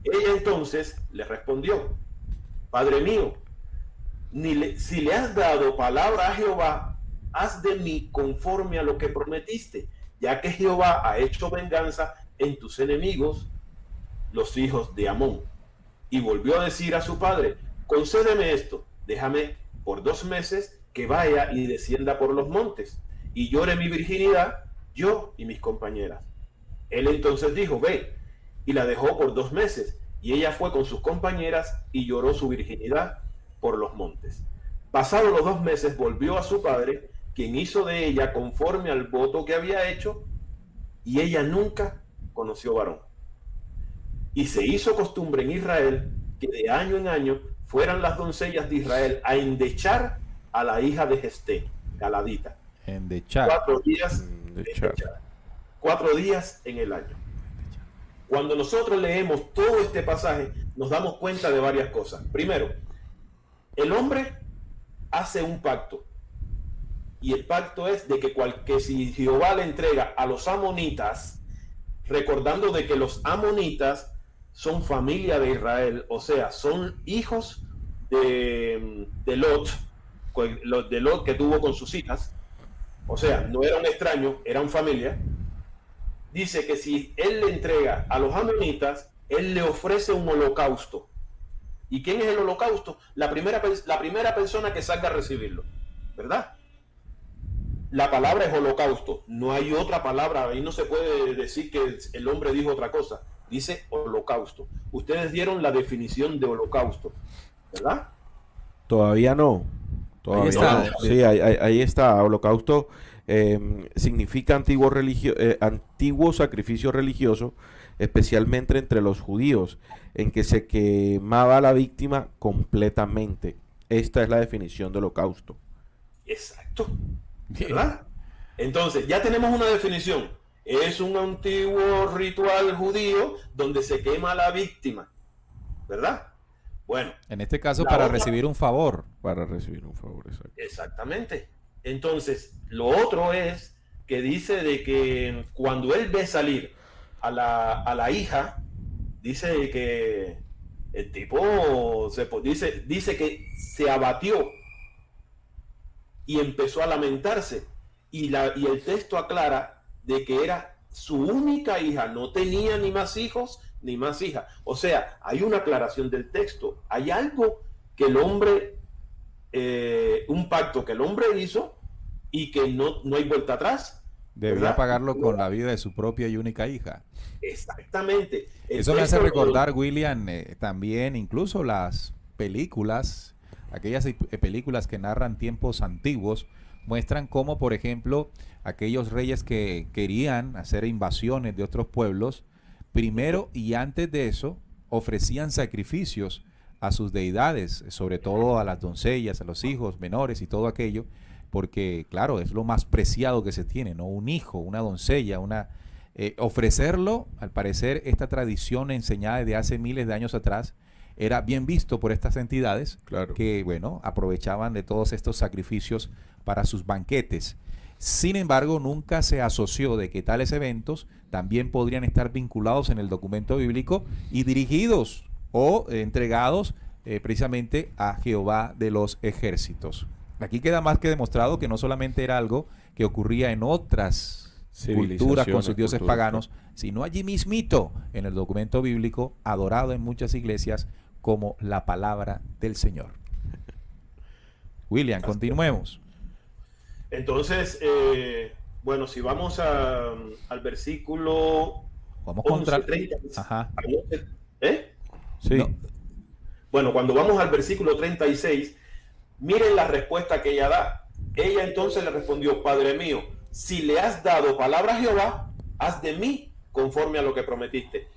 Ella entonces le respondió: Padre mío, si le has dado palabra a Jehová, haz de mí conforme a lo que prometiste, ya que Jehová ha hecho venganza en tus enemigos, los hijos de Amón. Y volvió a decir a su padre: concédeme esto, déjame por 2 meses que vaya y descienda por los montes y llore mi virginidad, yo y mis compañeras. Él entonces dijo, ve, y la dejó por 2 meses, y ella fue con sus compañeras y lloró su virginidad por los montes. Pasados los 2 meses volvió a su padre, quien hizo de ella conforme al voto que había hecho, y ella nunca conoció varón. Y se hizo costumbre en Israel que de año en año fueran las doncellas de Israel a endechar a la hija de Gesté, Galadita. Endechar. 4 días, Endechar. 4 días en el año. Cuando nosotros leemos todo este pasaje, nos damos cuenta de varias cosas. Primero, el hombre hace un pacto. Y el pacto es de que si Jehová le entrega a los amonitas, recordando de que los amonitas son familia de Israel, o sea, son hijos de Lot que tuvo con sus hijas, o sea, no era un extraño, eran familia. Dice que si él le entrega a los amonitas, él le ofrece un holocausto. ¿Y quién es el holocausto? La primera persona que salga a recibirlo, ¿verdad? La palabra es holocausto, no hay otra palabra, ahí no se puede decir que el hombre dijo otra cosa, dice holocausto. Ustedes dieron la definición de holocausto, ¿verdad? Todavía no. Todavía Ahí está. no. Sí, ahí está. Holocausto significa antiguo sacrificio religioso, especialmente entre los judíos, en que se quemaba a la víctima completamente. Esta es la definición de holocausto. Exacto, ¿verdad? Entonces, ya tenemos una definición. Es un antiguo ritual judío donde se quema a la víctima, ¿verdad? Bueno. En este caso, para recibir un favor. Para recibir un favor, exacto. Exactamente. Entonces, lo otro es que dice de que cuando él ve salir a la hija, dice que el tipo dice que se abatió y empezó a lamentarse. Y el texto aclara de que era su única hija, no tenía ni más hijos ni más hijas. O sea, hay una aclaración del texto. Hay algo que el hombre, un pacto que el hombre hizo y que no hay vuelta atrás. Debía ¿verdad? pagarlo con la vida de su propia y única hija. Exactamente. Eso me hace recordar, William, también incluso las películas, aquellas películas que narran tiempos antiguos, muestran cómo, por ejemplo, aquellos reyes que querían hacer invasiones de otros pueblos, primero y antes de eso, ofrecían sacrificios a sus deidades, sobre todo a las doncellas, a los hijos menores y todo aquello, porque, claro, es lo más preciado que se tiene, ¿no? Un hijo, una doncella, ofrecerlo, al parecer, esta tradición enseñada desde hace miles de años atrás, era bien visto por estas entidades, Claro. que, bueno, aprovechaban de todos estos sacrificios para sus banquetes. Sin embargo, nunca se asoció de que tales eventos también podrían estar vinculados en el documento bíblico y dirigidos o entregados precisamente a Jehová de los ejércitos. Aquí queda más que demostrado que no solamente era algo que ocurría en otras culturas con sus dioses paganos, sino allí mismito en el documento bíblico, adorado en muchas iglesias como la palabra del Señor. William, continuemos. Entonces, bueno, si vamos al versículo Vamos 11, contra... 30, Ajá. ¿eh? Sí. No. Bueno, cuando vamos al versículo 36, miren la respuesta que ella da. Ella entonces le respondió: Padre mío, si le has dado palabra a Jehová, haz de mí conforme a lo que prometiste.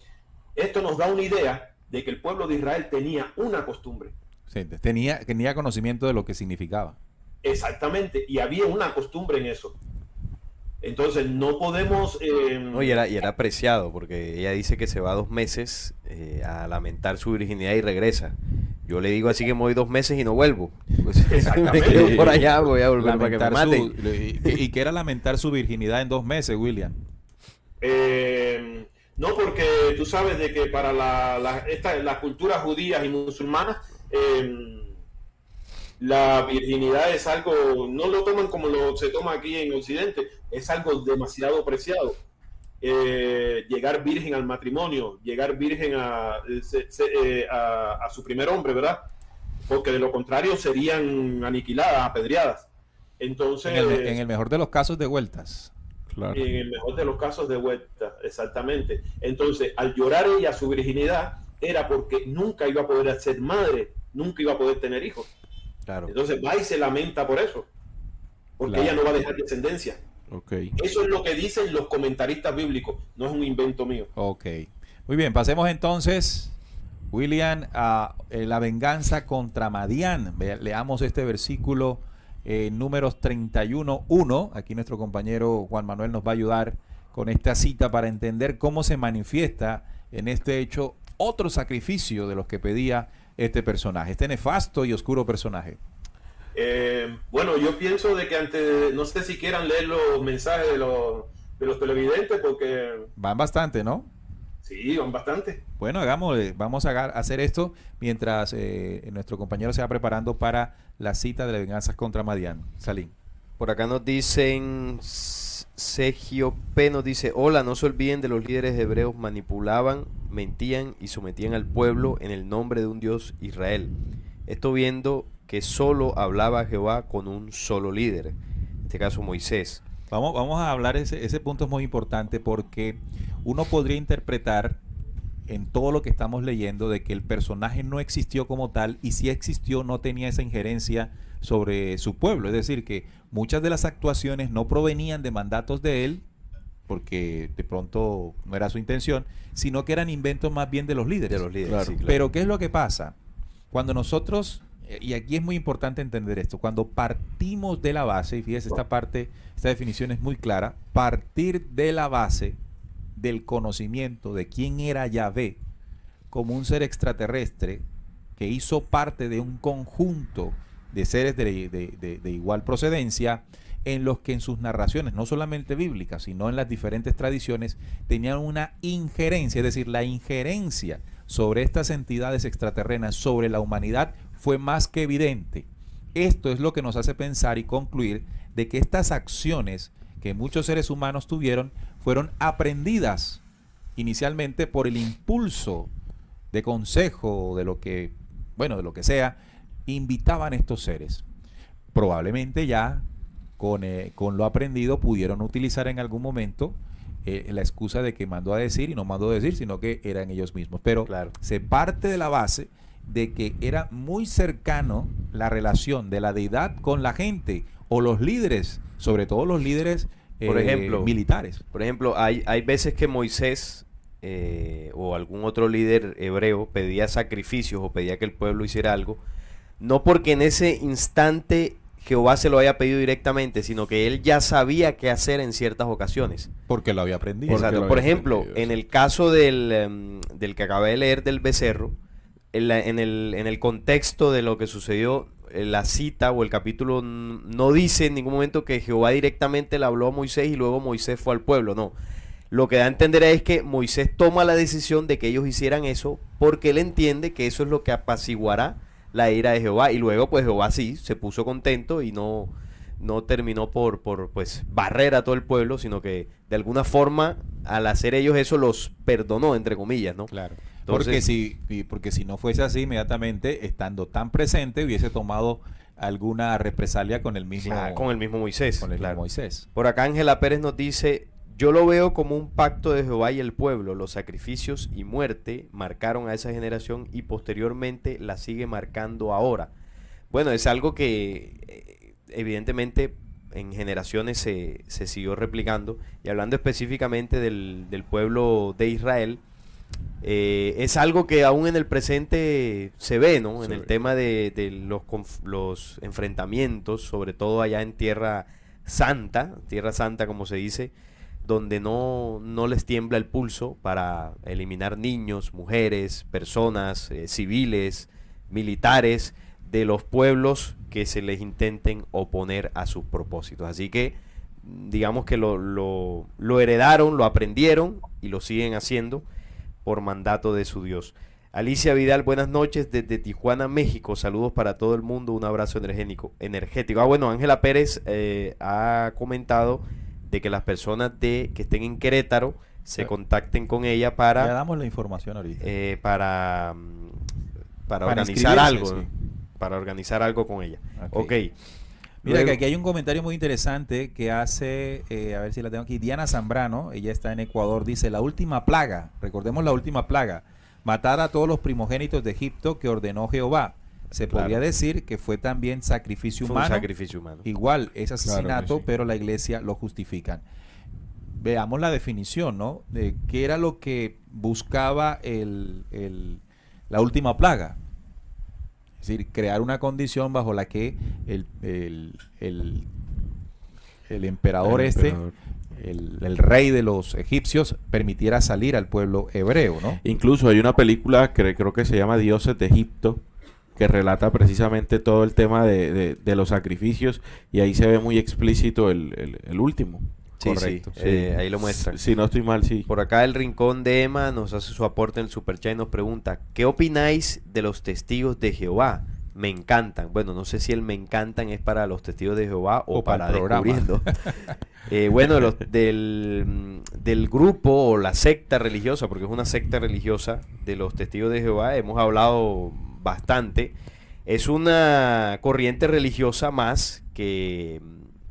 Esto nos da una idea de que el pueblo de Israel tenía una costumbre. Sí, tenía conocimiento de lo que significaba. Exactamente, y había una costumbre en eso. Entonces no podemos... No, y era apreciado, porque ella dice que se va 2 meses a lamentar su virginidad y regresa. Yo le digo así que me voy 2 meses y no vuelvo. Pues, Exactamente. me quedo por allá, voy a volver para que me Lamentar maten. ¿Y qué era lamentar su virginidad en 2 meses, William? No, porque tú sabes de que para las culturas judías y musulmanas, la virginidad es algo, no lo toman como se toma aquí en Occidente, es algo demasiado preciado. Llegar virgen al matrimonio, llegar virgen a su primer hombre, ¿verdad? porque de lo contrario serían aniquiladas, apedreadas. Entonces, en el mejor de los casos de vueltas. Claro. en el mejor de los casos de vuelta, exactamente. Entonces, al llorar ella su virginidad, era porque nunca iba a poder ser madre, nunca iba a poder tener hijos. Claro. Entonces va y se lamenta por eso, porque Claro. ella no va a dejar descendencia. Okay. Eso es lo que dicen los comentaristas bíblicos, no es un invento mío. Ok. Muy bien, pasemos entonces, William, a la venganza contra Madián. Leamos este versículo, números 31:1. Aquí nuestro compañero Juan Manuel nos va a ayudar con esta cita para entender cómo se manifiesta en este hecho otro sacrificio de los que pedía este personaje, este nefasto y oscuro personaje. Bueno, yo pienso de que antes, no sé si quieran leer los mensajes de los televidentes, porque Van bastante, ¿no? sí, van bastante. Bueno, vamos a hacer esto mientras nuestro compañero se va preparando para la cita de la venganza contra Madián. Salim. Por acá nos dicen, Sergio P. nos dice, hola, no se olviden de los líderes hebreos manipulaban, mentían y sometían al pueblo en el nombre de un Dios Israel. Esto viendo que solo hablaba Jehová con un solo líder, en este caso Moisés. Vamos a hablar, ese punto es muy importante porque uno podría interpretar en todo lo que estamos leyendo de que el personaje no existió como tal, y si existió no tenía esa injerencia sobre su pueblo. Es decir, que muchas de las actuaciones no provenían de mandatos de él, porque de pronto no era su intención, sino que eran inventos más bien de los líderes. De los líderes, Claro. sí, claro. Pero ¿qué es lo que pasa? Cuando nosotros, y aquí es muy importante entender esto, cuando partimos de la base, y fíjese esta parte, esta definición es muy clara, partir de la base del conocimiento de quién era Yahvé como un ser extraterrestre que hizo parte de un conjunto de seres de igual procedencia, en los que en sus narraciones, no solamente bíblicas, sino en las diferentes tradiciones, tenían una injerencia, es decir, la injerencia sobre estas entidades extraterrenas, sobre la humanidad, fue más que evidente. Esto es lo que nos hace pensar y concluir de que estas acciones que muchos seres humanos tuvieron fueron aprendidas inicialmente por el impulso de consejo, de lo que, bueno, de lo que sea, invitaban estos seres. Probablemente ya con lo aprendido pudieron utilizar en algún momento la excusa de que mandó a decir, y no mandó a decir, sino que eran ellos mismos. Pero Claro. se parte de la base de que era muy cercano la relación de la deidad con la gente o los líderes, sobre todo los líderes Por ejemplo, militares. Por ejemplo, hay veces que Moisés o algún otro líder hebreo pedía sacrificios o pedía que el pueblo hiciera algo, no porque en ese instante Jehová se lo haya pedido directamente, sino que él ya sabía qué hacer en ciertas ocasiones. Porque lo había aprendido. Porque Exacto. lo Por había ejemplo, aprendido, en sí. el caso del que acabé de leer del becerro, en el contexto de lo que sucedió, la cita o el capítulo no dice en ningún momento que Jehová directamente le habló a Moisés y luego Moisés fue al pueblo, no. Lo que da a entender es que Moisés toma la decisión de que ellos hicieran eso porque él entiende que eso es lo que apaciguará la ira de Jehová, y luego pues Jehová sí se puso contento y no terminó por pues barrer a todo el pueblo, sino que de alguna forma al hacer ellos eso los perdonó, entre comillas, ¿no? Claro. Entonces- Porque si no fuese así, inmediatamente, estando tan presente, hubiese tomado alguna represalia con el mismo, Con el mismo Moisés. con el mismo claro. Moisés. Por acá Ángela Pérez nos dice, yo lo veo como un pacto de Jehová y el pueblo. Los sacrificios y muerte marcaron a esa generación y posteriormente la sigue marcando ahora. Bueno, es algo que evidentemente en generaciones se siguió replicando. Y hablando específicamente del pueblo de Israel, es algo que aún en el presente se ve, ¿no? En Se el ve. tema de los enfrentamientos, sobre todo allá en Tierra Santa como se dice, donde no les tiembla el pulso para eliminar niños, mujeres, personas, civiles, militares, de los pueblos que se les intenten oponer a sus propósitos. Así que digamos que lo heredaron, lo aprendieron y lo siguen haciendo por mandato de su Dios. Alicia Vidal, buenas noches desde Tijuana, México. Saludos para todo el mundo, un abrazo energético. Ah, bueno, Ángela Pérez ha comentado de que las personas que estén en Querétaro se contacten con ella Ya para damos la información ahorita. para Para organizar inscribirse, algo, sí. ¿no? para organizar algo con ella. Ok. Mira Luego- que aquí hay un comentario muy interesante que hace, a ver si la tengo aquí, Diana Zambrano, ella está en Ecuador, dice, la última plaga, recordemos la última plaga, matar a todos los primogénitos de Egipto que ordenó Jehová. Se Claro. podría decir que fue también sacrificio Fue un humano. sacrificio humano. Igual es asesinato, sí. pero la iglesia lo justifican. Veamos la definición, ¿no? De qué era lo que buscaba la última plaga. Es decir, crear una condición bajo la que el emperador El este, emperador. el rey de los egipcios, permitiera salir al pueblo hebreo, ¿no? Incluso hay una película que creo que se llama Dioses de Egipto, que relata precisamente todo el tema de los sacrificios, y ahí se ve muy explícito el último. Sí, Correcto, sí, sí. ahí lo muestra. Si no estoy mal, sí. Por acá el Rincón de Emma nos hace su aporte en el Superchat y nos pregunta, ¿qué opináis de los testigos de Jehová? Me encantan. Bueno, no sé si el me encantan es para los testigos de Jehová o para para el programa. Descubriendo. Bueno, del grupo o la secta religiosa, porque es una secta religiosa de los testigos de Jehová, hemos hablado bastante. Es una corriente religiosa más que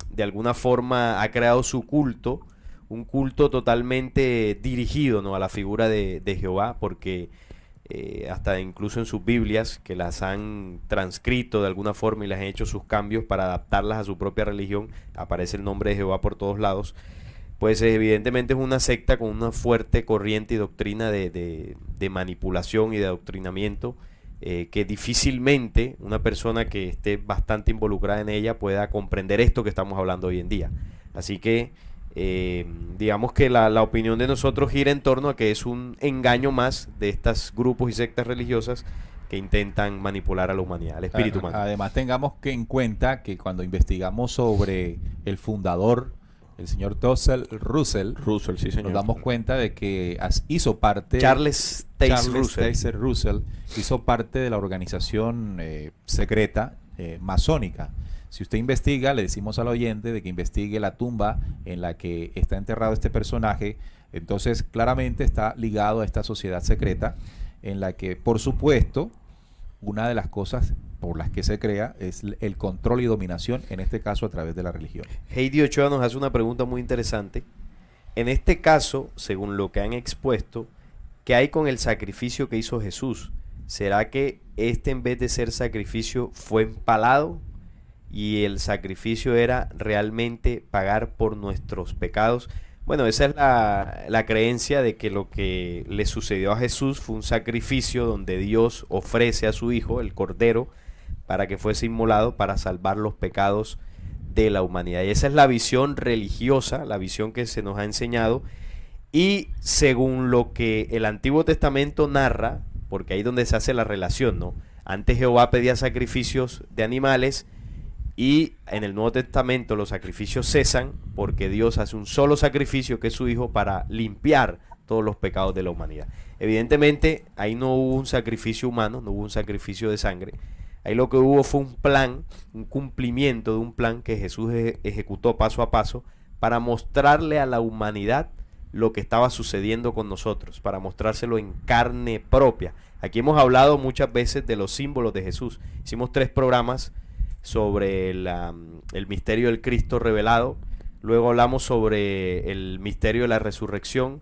de alguna forma ha creado su culto, un culto totalmente dirigido, ¿no?, a la figura de Jehová, porque hasta incluso en sus Biblias, que las han transcrito de alguna forma y las han hecho sus cambios para adaptarlas a su propia religión, aparece el nombre de Jehová por todos lados. Pues evidentemente es una secta con una fuerte corriente y doctrina de manipulación y de adoctrinamiento, que difícilmente una persona que esté bastante involucrada en ella pueda comprender esto que estamos hablando hoy en día. Así que digamos que la opinión de nosotros gira en torno a que es un engaño más de estos grupos y sectas religiosas que intentan manipular a la humanidad, al espíritu humano. Además, tengamos que en cuenta que cuando investigamos sobre el fundador, el señor Russell, Sí, señor. nos damos cuenta de que hizo parte... Charles Taze Russell hizo parte de la organización secreta masónica. Si usted investiga, le decimos al oyente de que investigue la tumba en la que está enterrado este personaje, entonces claramente está ligado a esta sociedad secreta en la que, por supuesto, una de las cosas por las que se crea es el control y dominación, en este caso a través de la religión. Heidi Ochoa nos hace una pregunta muy interesante. En este caso, según lo que han expuesto, ¿qué hay con el sacrificio que hizo Jesús? ¿Será que este, en vez de ser sacrificio, fue empalado? Y el sacrificio era realmente pagar por nuestros pecados. Bueno, esa es la creencia de que lo que le sucedió a Jesús fue un sacrificio donde Dios ofrece a su Hijo, el Cordero, para que fuese inmolado para salvar los pecados de la humanidad. Y esa es la visión religiosa, la visión que se nos ha enseñado. Y según lo que el Antiguo Testamento narra, porque ahí es donde se hace la relación, ¿no? Antes Jehová pedía sacrificios de animales, y en el Nuevo Testamento los sacrificios cesan porque Dios hace un solo sacrificio, que es su Hijo, para limpiar todos los pecados de la humanidad. Evidentemente ahí no hubo un sacrificio humano, no hubo un sacrificio de sangre. Ahí lo que hubo fue un plan, un cumplimiento de un plan que Jesús ejecutó paso a paso para mostrarle a la humanidad lo que estaba sucediendo con nosotros, para mostrárselo en carne propia. Aquí hemos hablado muchas veces de los símbolos de Jesús. Hicimos 3 programas sobre el misterio del Cristo revelado, luego hablamos sobre el misterio de la resurrección,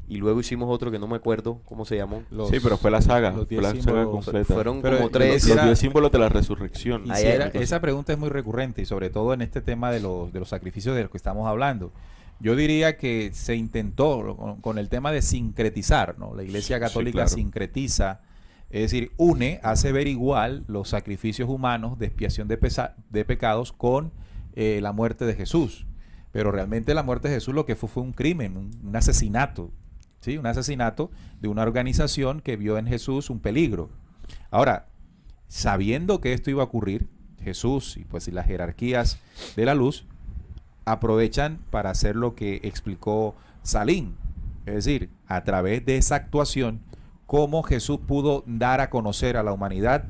y luego hicimos otro que no me acuerdo cómo se llamó. Sí, pero fue la saga. los Fue 10 la saga símbolos. completa. Fueron Pero como 3. Los 10 símbolos de la resurrección. Esa pregunta es muy recurrente y sobre todo en este tema de los sacrificios de los que estamos hablando. Yo diría que se intentó con el tema de sincretizar, ¿no? La Iglesia Sí, Católica claro. sincretiza, es decir, hace ver igual los sacrificios humanos de expiación de pecados con la muerte de Jesús. Pero realmente la muerte de Jesús lo que fue un crimen, un asesinato, ¿sí? Un asesinato de una organización que vio en Jesús un peligro. Ahora, sabiendo que esto iba a ocurrir, Jesús y las jerarquías de la luz aprovechan para hacer lo que explicó Salim, es decir, a través de esa actuación, cómo Jesús pudo dar a conocer a la humanidad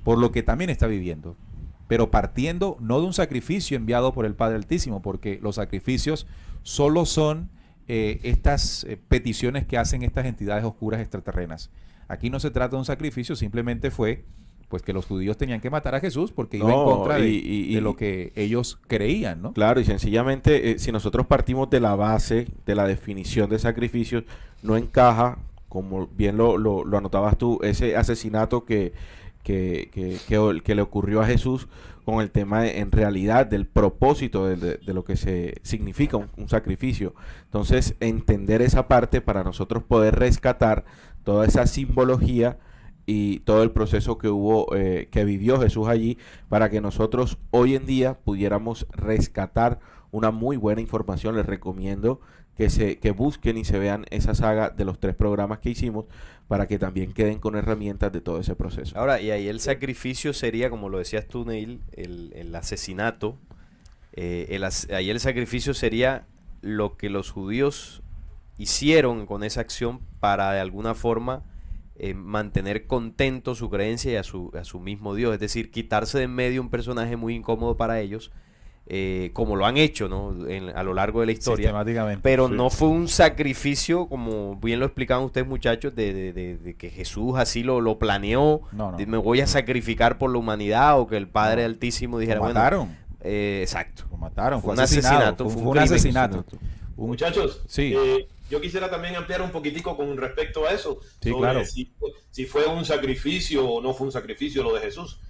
por lo que también está viviendo, pero partiendo no de un sacrificio enviado por el Padre Altísimo, porque los sacrificios solo son estas peticiones que hacen estas entidades oscuras extraterrenas. Aquí no se trata de un sacrificio, simplemente fue pues que los judíos tenían que matar a Jesús porque iba No, en contra y de lo que ellos creían, ¿no? Claro, y sencillamente, si nosotros partimos de la base, de la definición de sacrificios, no encaja, como bien lo anotabas tú, ese asesinato que le ocurrió a Jesús con el tema en realidad del propósito de lo que se significa un sacrificio. Entonces, entender esa parte para nosotros poder rescatar toda esa simbología y todo el proceso que hubo, que vivió Jesús allí, para que nosotros hoy en día pudiéramos rescatar una muy buena información. Les recomiendo que busquen y se vean esa saga de los 3 programas que hicimos, para que también queden con herramientas de todo ese proceso. Ahora, y ahí el sacrificio sería, como lo decías tú, Neil, el asesinato. Ahí el sacrificio sería lo que los judíos hicieron con esa acción para de alguna forma mantener contento su creencia y a su mismo Dios. Es decir, quitarse de en medio un personaje muy incómodo para ellos, como lo han hecho, ¿no? A lo largo de la historia. Sistemáticamente. Pero Sí. no fue un sacrificio, como bien lo explicaban ustedes, muchachos, de que Jesús así lo planeó. No, no. Me voy a sacrificar por la humanidad, o que el Padre Altísimo dijera, Lo mataron. exacto. Lo mataron. Fue Fue un asesinado. asesinato, Fue fue un un crimen. asesinato. Muchachos, Sí. yo quisiera también ampliar un poquitico con respecto a eso, Sí, sobre claro. si fue un sacrificio o no fue un sacrificio lo de Jesús.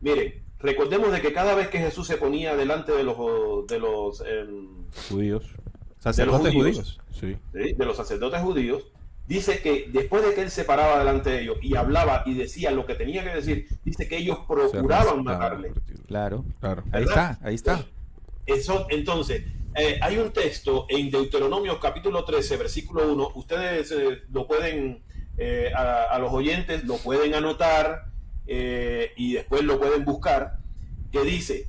Miren, recordemos de que cada vez que Jesús se ponía delante de los Judíos. Sacerdotes judíos. judíos. Sí. ¿sí? De los sacerdotes judíos, dice que después de que él se paraba delante de ellos y hablaba y decía lo que tenía que decir, dice que ellos procuraban matarle. Claro. Claro. Ahí ¿Verdad? está, ahí está. Eso, entonces, hay un texto en Deuteronomio capítulo 13, versículo 1. Ustedes lo pueden, a los oyentes lo pueden anotar y después lo pueden buscar, que dice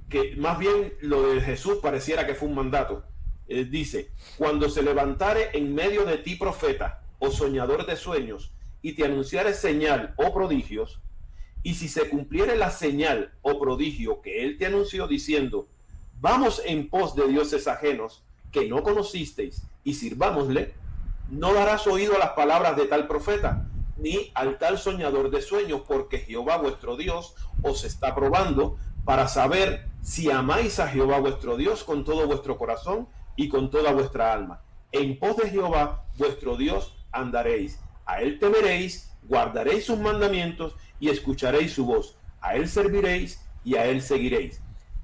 que más bien lo de Jesús pareciera que fue un mandato. Dice: cuando se levantare en medio de ti profeta o soñador de sueños y te anunciare señal o prodigios, y si se cumpliere la señal o prodigio que él te anunció diciendo: vamos en pos de dioses ajenos que no conocisteis y sirvámosle, no darás oído a las palabras de tal profeta, ni al tal soñador de sueños, porque Jehová vuestro Dios os está probando para saber si amáis a Jehová vuestro Dios con todo vuestro corazón y con toda vuestra alma. En pos de Jehová vuestro Dios andaréis, a él temeréis, guardaréis sus mandamientos y escucharéis su voz, a él serviréis y a él seguiréis.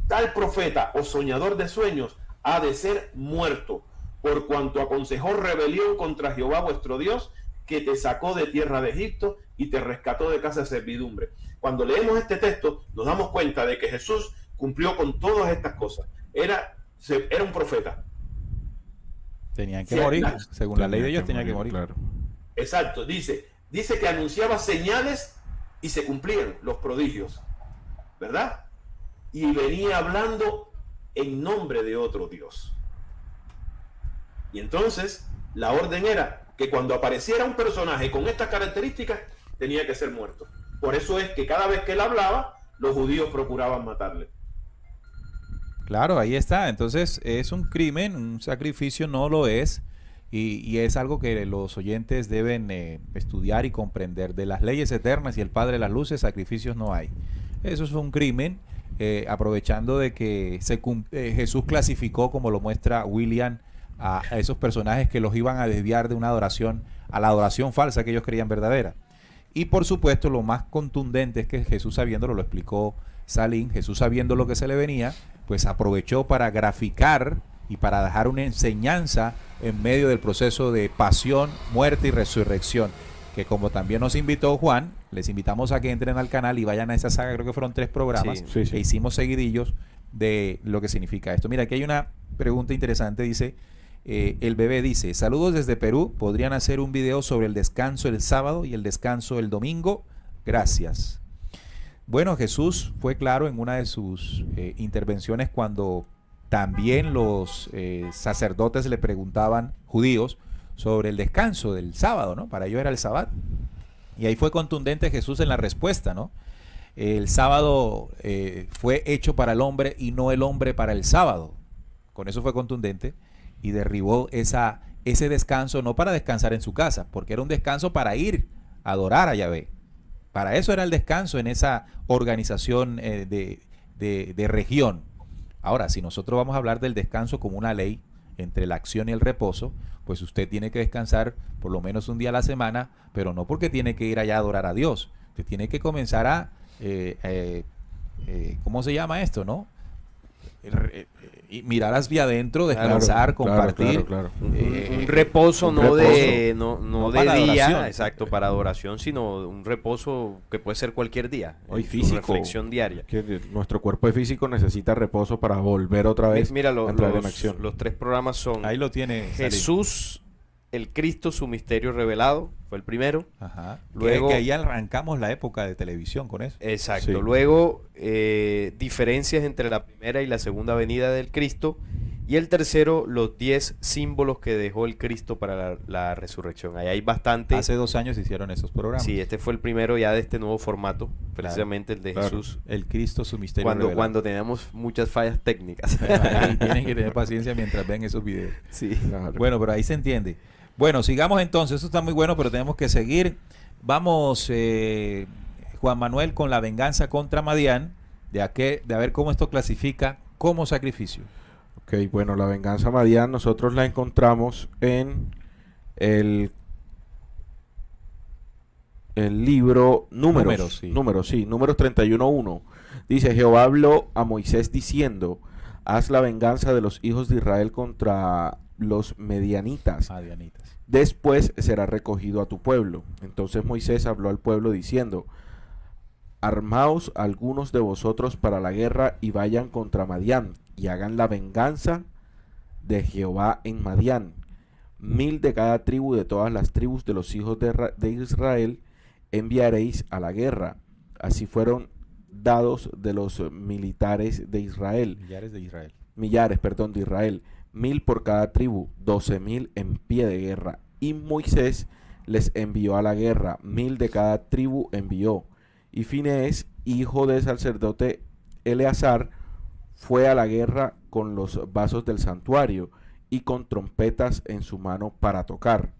Tal profeta o soñador de sueños ha de ser muerto, por cuanto aconsejó rebelión contra Jehová vuestro Dios, que te sacó de tierra de Egipto y te rescató de casa de servidumbre. Cuando leemos este texto nos damos cuenta de que Jesús cumplió con todas estas cosas. Era un profeta. Tenían que Sí, morir. claro. Según la ley de ellos, tenían que morir. Claro. Exacto, dice que anunciaba señales y se cumplían los prodigios, ¿verdad? Y venía hablando en nombre de otro Dios. Y entonces la orden era que cuando apareciera un personaje con estas características, tenía que ser muerto. Por eso es que cada vez que él hablaba, los judíos procuraban matarle. Claro, ahí está. Entonces es un crimen, un sacrificio no lo es. Y es algo que los oyentes deben estudiar y comprender. De las leyes eternas y el Padre de las luces, sacrificios no hay. Eso es un crimen, aprovechando de que Jesús clasificó, como lo muestra William, a esos personajes que los iban a desviar de una adoración a la adoración falsa que ellos creían verdadera. Y por supuesto, lo más contundente es que Jesús, sabiéndolo, lo explicó Salim, Jesús sabiendo lo que se le venía, pues aprovechó para graficar y para dejar una enseñanza en medio del proceso de pasión, muerte y resurrección, que como también nos invitó Juan, les invitamos a que entren al canal y vayan a esa saga. Creo que fueron 3 programas Sí. que hicimos seguidillos de lo que significa esto. Mira, aquí hay una pregunta interesante. Dice, el bebé dice: saludos desde Perú, ¿podrían hacer un video sobre el descanso el sábado y el descanso el domingo? Gracias. Bueno, Jesús fue claro en una de sus intervenciones cuando también los sacerdotes le preguntaban, judíos, sobre el descanso del sábado, ¿no? Para ellos era el sábado. Y ahí fue contundente Jesús en la respuesta, ¿no? El sábado fue hecho para el hombre y no el hombre para el sábado. Con eso fue contundente y derribó ese descanso, no para descansar en su casa, porque era un descanso para ir a adorar a Yahvé. Para eso era el descanso en esa organización de región. Ahora, si nosotros vamos a hablar del descanso como una ley entre la acción y el reposo, pues usted tiene que descansar por lo menos un día a la semana, pero no porque tiene que ir allá a adorar a Dios. Usted tiene que comenzar a, ¿cómo se llama esto, no? Y mirar hacia adentro, descansar, compartir. Claro. Un reposo, un no reposo. No de para día, adoración. exacto, para adoración, sino un reposo que puede ser cualquier día. Hoy su físico. reflexión diaria. Que nuestro cuerpo físico necesita reposo para volver otra vez Mira, a entrar en acción. los 3 programas son Ahí lo tiene Salim. Jesús, el Cristo, su misterio revelado, fue el primero. Ajá. Luego- que ahí arrancamos la época de televisión con eso. Exacto. Sí. Luego, diferencias entre la primera y la segunda venida del Cristo. Y el tercero, los 10 símbolos que dejó el Cristo para la resurrección. Ahí hay bastante. Hace 2 años hicieron esos programas. Sí, este fue el primero ya de este nuevo formato, precisamente el de claro. Jesús. El Cristo, su misterio revelado. Cuando teníamos muchas fallas técnicas. Ahí tienen que tener paciencia mientras ven esos videos. Sí. Claro. Bueno, pero ahí se entiende. Bueno, sigamos entonces. Eso está muy bueno, pero tenemos que seguir. Vamos, Juan Manuel, con la venganza contra Madián, de ver cómo esto clasifica como sacrificio. Ok, bueno, la venganza Madián nosotros la encontramos en el libro Números. Números, sí. Números 31:1. Dice, Jehová habló a Moisés diciendo, haz la venganza de los hijos de Israel contra los medianitas. Madianitas. Después será recogido a tu pueblo. Entonces Moisés habló al pueblo diciendo, armaos algunos de vosotros para la guerra y vayan contra Madián y hagan la venganza de Jehová en Madián. 1000 de cada tribu de todas las tribus de los hijos de Israel enviaréis a la guerra. Así fueron dados de los militares de Israel. Millares de Israel. Millares, perdón, de Israel. 1000 por cada tribu, 12.000 en pie de guerra. Y Moisés les envió a la guerra, 1000 de cada tribu envió. Y Finehés, hijo del sacerdote Eleazar, fue a la guerra con los vasos del santuario y con trompetas en su mano para tocar.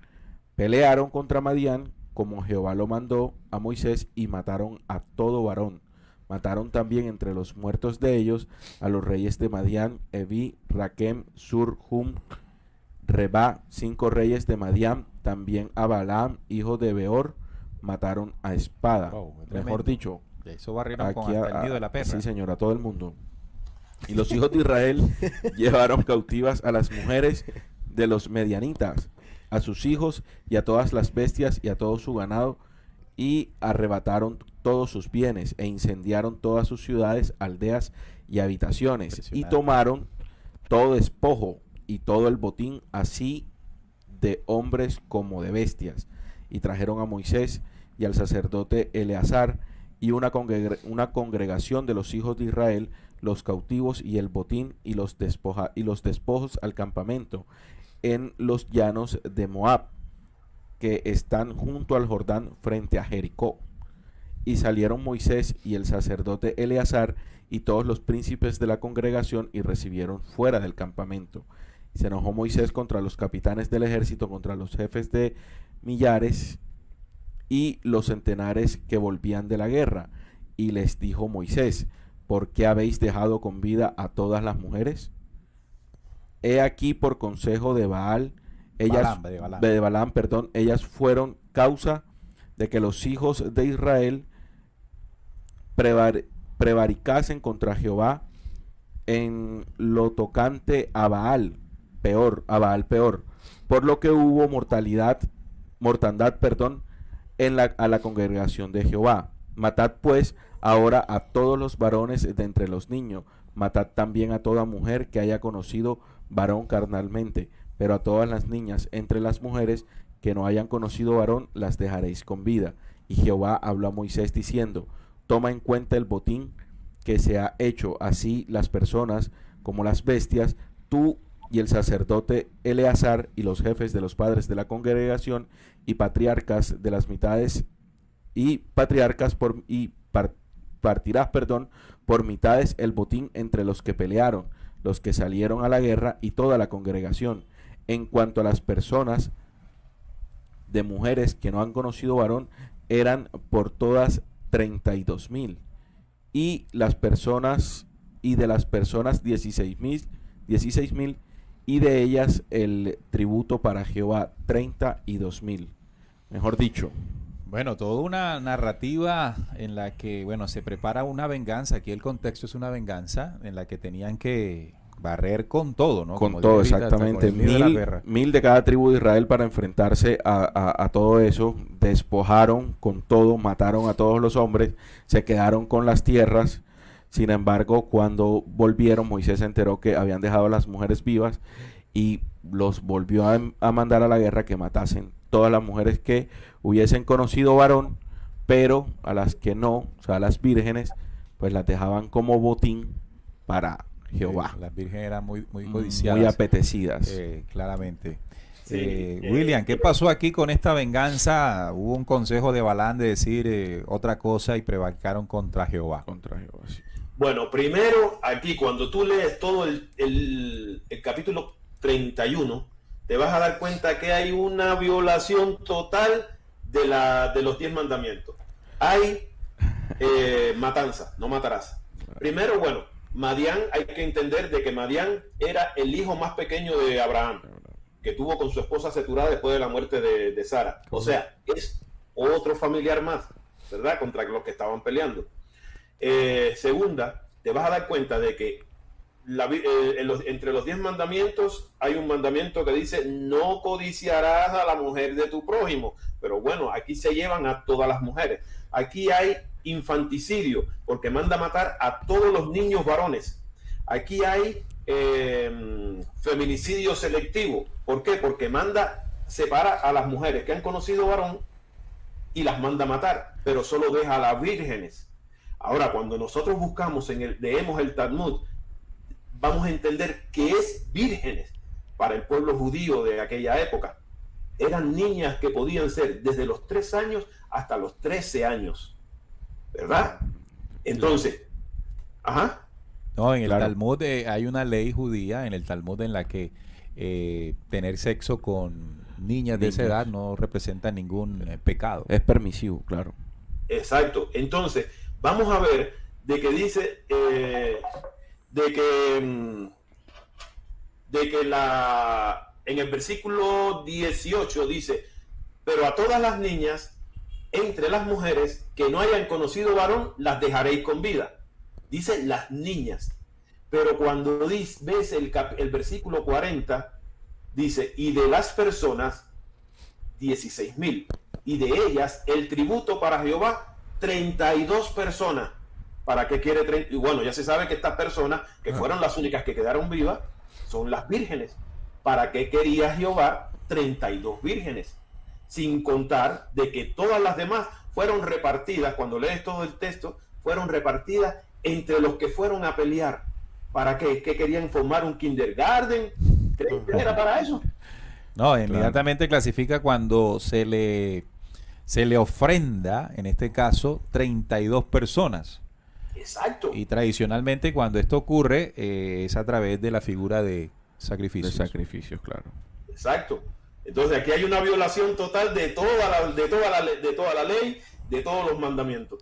Pelearon contra Madián como Jehová lo mandó a Moisés y mataron a todo varón. Mataron también entre los muertos de ellos a los reyes de Madián, Evi, Raquem, Sur, Hum, Reba, 5 reyes de Madián, también a Balaam, hijo de Beor, mataron a espada. Wow, Mejor tremendo. dicho, Eso barrieron con aquí hasta el nido de la perra. sí, señor, a todo el mundo. Y los hijos de Israel llevaron cautivas a las mujeres de los medianitas, a sus hijos y a todas las bestias y a todo su ganado, y arrebataron todos sus bienes e incendiaron todas sus ciudades, aldeas y habitaciones, y Impresionante. tomaron todo despojo y todo el botín, así de hombres como de bestias, y trajeron a Moisés y al sacerdote Eleazar y una congregación de los hijos de Israel los cautivos y el botín y los despojos al campamento en los llanos de Moab, que están junto al Jordán frente a Jericó. Y salieron Moisés y el sacerdote Eleazar y todos los príncipes de la congregación y recibieron fuera del campamento. Y se enojó Moisés contra los capitanes del ejército, contra los jefes de millares y los centenares que volvían de la guerra. Y les dijo Moisés, ¿por qué habéis dejado con vida a todas las mujeres? He aquí por consejo de Balaam, ellas fueron causa de que los hijos de Israel prevaricasen contra Jehová en lo tocante a Baal peor, por lo que hubo mortandad, a la congregación de Jehová. Matad pues ahora a todos los varones de entre los niños, matad también a toda mujer que haya conocido varón carnalmente, pero a todas las niñas entre las mujeres que no hayan conocido varón las dejaréis con vida. Y Jehová habló a Moisés diciendo, toma en cuenta el botín que se ha hecho, así las personas como las bestias, tú y el sacerdote Eleazar y los jefes de los padres de la congregación y patriarcas de las mitades y patriarcas partirás por mitades el botín entre los que pelearon, los que salieron a la guerra y toda la congregación. En cuanto a las personas de mujeres que no han conocido varón, eran por todas 32,000. Y las personas, y de las personas 16,000, y de ellas el tributo para Jehová 32,000. Mejor dicho. Bueno, toda una narrativa en la que, bueno, se prepara una venganza. Aquí el contexto es una venganza en la que tenían que barrer con todo, ¿no? Con Como todo, dije ahorita, hasta exactamente. con el líder de la guerra. 1,000 de cada tribu de Israel para enfrentarse a todo eso. Despojaron con todo, mataron a todos los hombres, se quedaron con las tierras. Sin embargo, cuando volvieron, Moisés se enteró que habían dejado a las mujeres vivas y los volvió a mandar a la guerra que matasen todas las mujeres que hubiesen conocido varón, pero a las que no, o sea, a las vírgenes, pues las dejaban como botín para Jehová. Las vírgenes eran muy codiciadas. Muy apetecidas. Claramente. Sí, William, ¿qué pasó aquí con esta venganza? Hubo un consejo de Balán de decir otra cosa y prevaricaron contra Jehová. Contra Jehová, sí. Bueno, primero aquí cuando tú lees todo el capítulo 31, te vas a dar cuenta que hay una violación total de los 10 mandamientos. Hay matanza, no matarás. Primero, bueno, Madián, hay que entender de que Madián era el hijo más pequeño de Abraham, que tuvo con su esposa Seturá después de la muerte de Sara. O sea, es otro familiar más, ¿verdad? Contra los que estaban peleando. Segunda, te vas a dar cuenta de que entre los 10 mandamientos hay un mandamiento que dice no codiciarás a la mujer de tu prójimo, pero bueno, aquí se llevan a todas las mujeres. Aquí hay infanticidio porque manda matar a todos los niños varones. Aquí hay feminicidio selectivo. ¿Por qué? Porque separa a las mujeres que han conocido varón y las manda matar, pero solo deja a las vírgenes. Ahora, cuando nosotros leemos el Talmud, vamos a entender que es vírgenes para el pueblo judío de aquella época. Eran niñas que podían ser desde los 3 años hasta los 13 años, ¿verdad? Entonces, ajá. No, en el Claro. Talmud hay una ley judía en el Talmud en la que tener sexo con niñas de esa Niños. edad no representa ningún pecado. Es permisivo, claro. Exacto. Entonces, vamos a ver de que dice en el versículo 18 dice, pero a todas las niñas entre las mujeres que no hayan conocido varón, las dejaréis con vida. Dice las niñas. Pero cuando ves el versículo 40, dice, y de las personas, 16,000. Y de ellas, el tributo para Jehová, 32 personas. ¿Para qué quiere 30? Y bueno, ya se sabe que estas personas, que fueron las únicas que quedaron vivas, son las vírgenes. ¿Para qué quería Jehová 32 vírgenes? Sin contar de que todas las demás fueron repartidas, cuando lees todo el texto, fueron repartidas entre los que fueron a pelear. ¿Para qué? ¿Qué querían formar un kindergarten? ¿Creen que era para eso? No, inmediatamente clasifica cuando se le ofrenda, en este caso, 32 personas. Exacto. Y tradicionalmente cuando esto ocurre es a través de la figura de sacrificios. De sacrificios, claro. Exacto. Entonces aquí hay una violación total de toda la ley, de todos los mandamientos.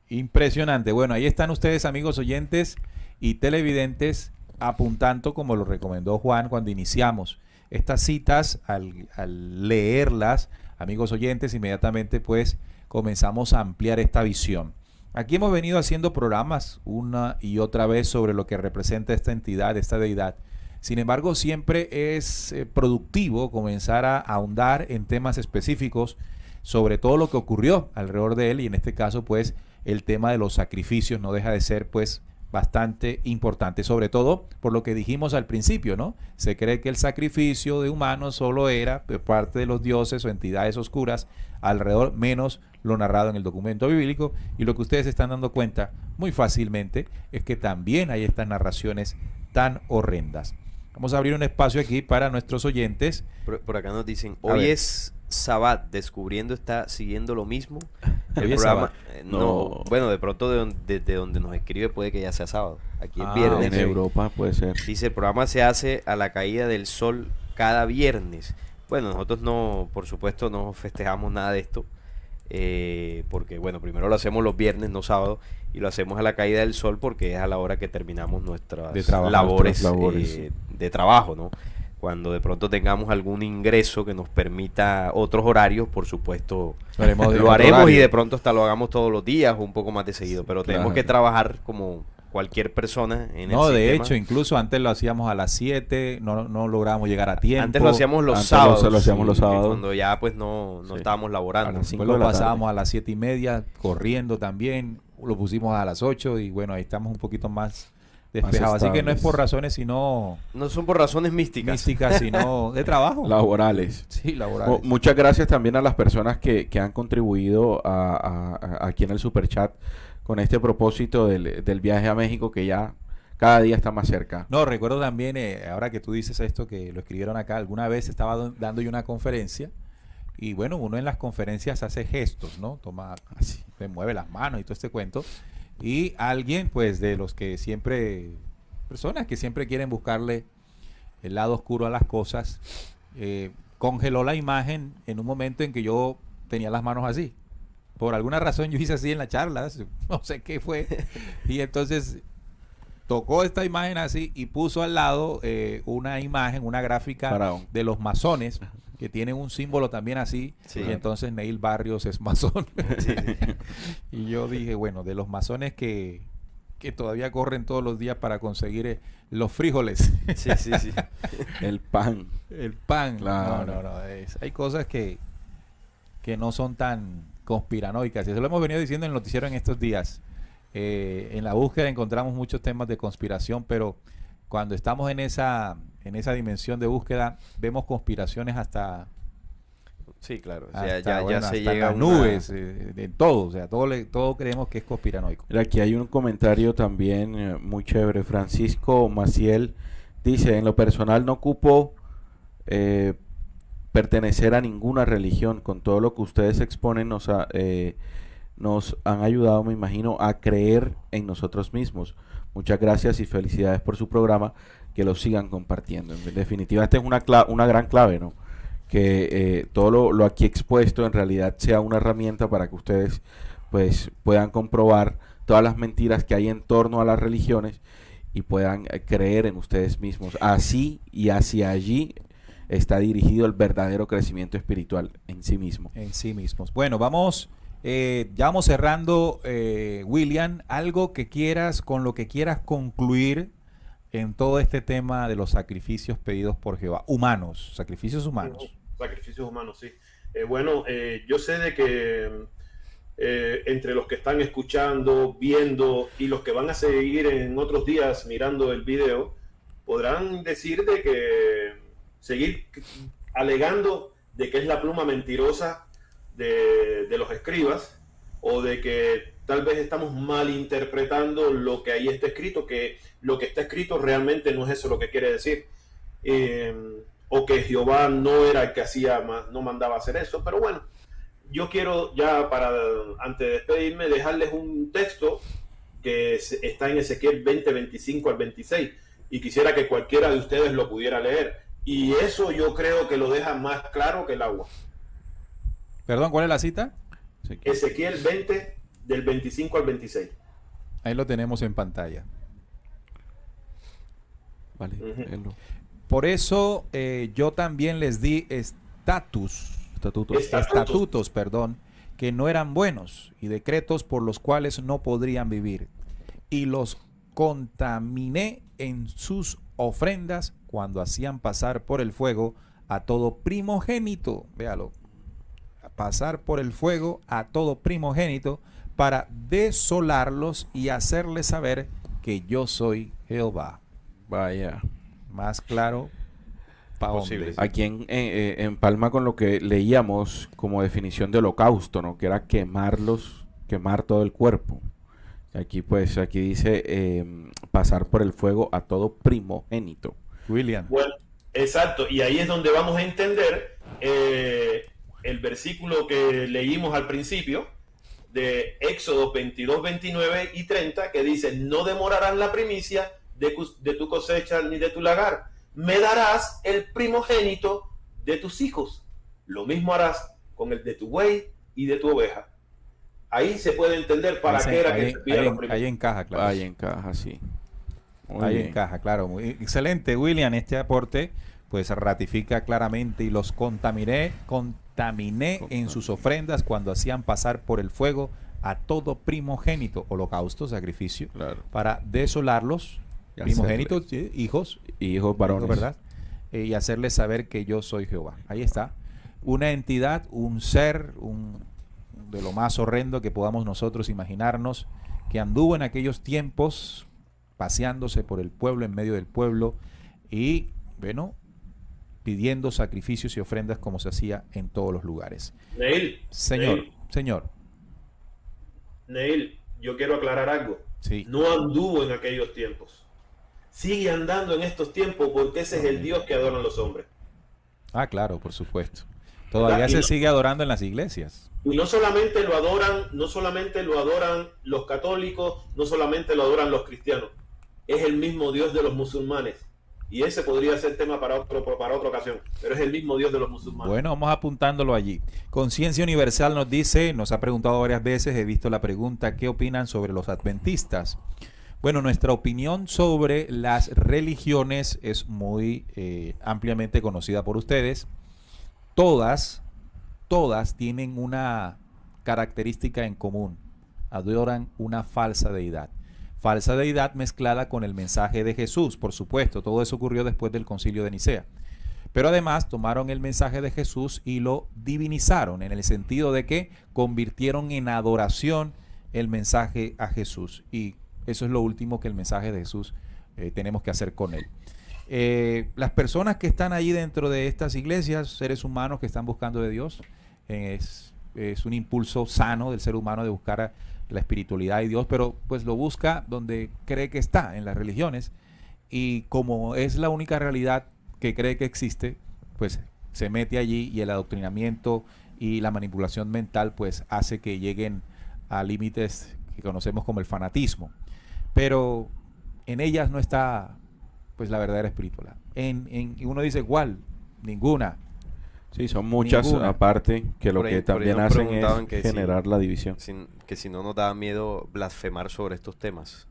Impresionante. Bueno, ahí están ustedes, amigos oyentes y televidentes, apuntando como lo recomendó Juan cuando iniciamos estas citas. Al leerlas, amigos oyentes, inmediatamente pues comenzamos a ampliar esta visión. Aquí hemos venido haciendo programas una y otra vez sobre lo que representa esta entidad, esta deidad. Sin embargo, siempre es productivo comenzar a ahondar en temas específicos sobre todo lo que ocurrió alrededor de él, y en este caso pues el tema de los sacrificios no deja de ser pues bastante importante, sobre todo por lo que dijimos al principio, ¿no? Se cree que el sacrificio de humanos solo era de parte de los dioses o entidades oscuras alrededor, menos lo narrado en el documento bíblico, y lo que ustedes se están dando cuenta muy fácilmente es que también hay estas narraciones tan horrendas. Vamos a abrir un espacio aquí para nuestros oyentes. Por acá nos dicen, A hoy ver. es Sabbat, Descubriendo está siguiendo lo mismo. El Hoy es programa, Sabbat. no, bueno, de pronto desde donde nos escribe puede que ya sea sábado. Aquí es Ah, viernes. En ok. Europa puede ser. Dice, el programa se hace a la caída del sol cada viernes. Bueno, nosotros no, por supuesto, no festejamos nada de esto. porque bueno, primero lo hacemos los viernes, no sábado, y lo hacemos a la caída del sol porque es a la hora que terminamos nuestras labores, de trabajo, ¿no? Cuando de pronto tengamos algún ingreso que nos permita otros horarios, por supuesto, lo haremos, y de pronto hasta lo hagamos todos los días o un poco más de seguido, pero tenemos que trabajar como cualquier persona en el sistema. De hecho, incluso antes lo hacíamos a las 7, no lográbamos llegar a tiempo. Antes lo hacíamos los sábados. Lo hacíamos los sábados. Cuando ya pues no estábamos laborando. Después lo pasábamos a las 7:30, corriendo también, lo pusimos a las 8 y bueno, ahí estamos un poquito más despejados. Así que no es por razones, sino... No son por razones místicas, sino de trabajo. Laborales. Sí, laborales. Muchas gracias también a las personas que han contribuido aquí en el Superchat con este propósito del viaje a México, que ya cada día está más cerca. No, recuerdo también, ahora que tú dices esto, que lo escribieron acá, alguna vez estaba dando yo una conferencia, y bueno, uno en las conferencias hace gestos, ¿no? Toma así, se mueve las manos y todo este cuento, y alguien, pues, de los que siempre, personas que siempre quieren buscarle el lado oscuro a las cosas, congeló la imagen en un momento en que yo tenía las manos así. Por alguna razón yo hice así en la charla, no sé qué fue, y entonces tocó esta imagen así y puso al lado una imagen, una gráfica de los masones, que tienen un símbolo también así, y entonces Neil Barrios es masón. Y yo dije, bueno, de los masones que todavía corren todos los días para conseguir los frijoles. Sí. El pan. El pan. Claro. No. Hay cosas que no son tan conspiranoicas. Eso lo hemos venido diciendo en el noticiero en estos días. En la búsqueda encontramos muchos temas de conspiración, pero cuando estamos en esa dimensión de búsqueda, vemos conspiraciones hasta... Sí, claro. Ya se llega a las nubes, de todo. O sea, todo creemos que es conspiranoico. Mira, aquí hay un comentario también muy chévere. Francisco Maciel dice: en lo personal no ocupo pertenecer a ninguna religión. Con todo lo que ustedes exponen nos han ayudado, me imagino, a creer en nosotros mismos. Muchas gracias y felicidades por su programa, que lo sigan compartiendo. En definitiva, esta es una gran clave, ¿no? Que todo lo aquí expuesto en realidad sea una herramienta para que ustedes pues puedan comprobar todas las mentiras que hay en torno a las religiones y puedan creer en ustedes mismos. Así y hacia allí está dirigido el verdadero crecimiento espiritual en sí mismo. En sí mismos. Bueno, ya vamos cerrando, William, algo que quieras, con lo que quieras concluir en todo este tema de los sacrificios pedidos por Jehová, humanos, sacrificios humanos. Sacrificios humanos, sí. Yo sé de que entre los que están escuchando, viendo y los que van a seguir en otros días mirando el video, podrán decir de que seguir alegando de que es la pluma mentirosa de los escribas, o de que tal vez estamos malinterpretando lo que ahí está escrito, que lo que está escrito realmente no es eso lo que quiere decir, o que Jehová no era el que no mandaba hacer eso. Pero bueno, yo quiero ya, antes de despedirme, dejarles un texto que está en Ezequiel 20, 25 al 26, y quisiera que cualquiera de ustedes lo pudiera leer, y eso yo creo que lo deja más claro que el agua. Perdón, ¿cuál es la cita? Ezequiel 20, del 25 al 26. Ahí lo tenemos en pantalla. Vale. Por eso yo también les di estatutos, que no eran buenos, y decretos por los cuales no podrían vivir, y los contaminé en sus ofrendas cuando hacían pasar por el fuego a todo primogénito. Véalo. Pasar por el fuego a todo primogénito para desolarlos y hacerles saber que yo soy Jehová. Vaya. Más claro posible. Aquí en Palma, con lo que leíamos como definición de holocausto, ¿no? Que era quemar todo el cuerpo. Aquí dice pasar por el fuego a todo primogénito. William. Bueno, exacto. Y ahí es donde vamos a entender el versículo que leímos al principio de Éxodo 22, 29 y 30, que dice: no demorarás la primicia de tu cosecha ni de tu lagar, me darás el primogénito de tus hijos. Lo mismo harás con el de tu buey, y de tu oveja. Ahí se puede entender para qué era que servía los primeros. Ahí encaja, claro. Ahí encaja, sí. Ahí encaja, claro. Muy excelente, William. Este aporte pues ratifica claramente: y los contaminé en sus ofrendas cuando hacían pasar por el fuego a todo primogénito, holocausto, sacrificio, Claro. para desolarlos, Y primogénitos, hacerle- hijos varones. ¿verdad? Y hacerles saber que yo soy Jehová. Ahí está. Una entidad, un ser, de lo más horrendo que podamos nosotros imaginarnos, que anduvo en aquellos tiempos paseándose por el pueblo, en medio del pueblo, y bueno, pidiendo sacrificios y ofrendas como se hacía en todos los lugares. Neil, yo quiero aclarar algo. Sí. No anduvo en aquellos tiempos. Sigue andando en estos tiempos, porque ese es el Dios que adoran los hombres. Ah, claro, por supuesto. Todavía se sigue adorando en las iglesias. Y no solamente lo adoran los católicos, no solamente lo adoran los cristianos. Es el mismo Dios de los musulmanes. Y ese podría ser tema para otra ocasión. Pero es el mismo Dios de los musulmanes. Bueno, vamos apuntándolo allí. Conciencia Universal nos dice, nos ha preguntado varias veces, he visto la pregunta, ¿qué opinan sobre los adventistas? Bueno, nuestra opinión sobre las religiones es muy ampliamente conocida por ustedes. Todas tienen una característica en común: adoran una falsa deidad. Falsa deidad mezclada con el mensaje de Jesús, por supuesto. Todo eso ocurrió después del Concilio de Nicea. Pero además tomaron el mensaje de Jesús y lo divinizaron, en el sentido de que convirtieron en adoración el mensaje a Jesús. Y eso es lo último que el mensaje de Jesús tenemos que hacer con él. Las personas que están allí dentro de estas iglesias, seres humanos que están buscando de Dios, es un impulso sano del ser humano de buscar la espiritualidad de Dios, pero pues lo busca donde cree que está, en las religiones, y como es la única realidad que cree que existe, pues se mete allí, y el adoctrinamiento y la manipulación mental pues hace que lleguen a límites que conocemos como el fanatismo. Pero en ellas no está pues la verdadera espiritualidad. Y uno dice, ¿cuál? Ninguna. Sí, son muchas Ninguna. Aparte que lo Por ahí- que por ahí también nos hacen preguntaban es que generar la división. que si no nos daba miedo blasfemar sobre estos temas.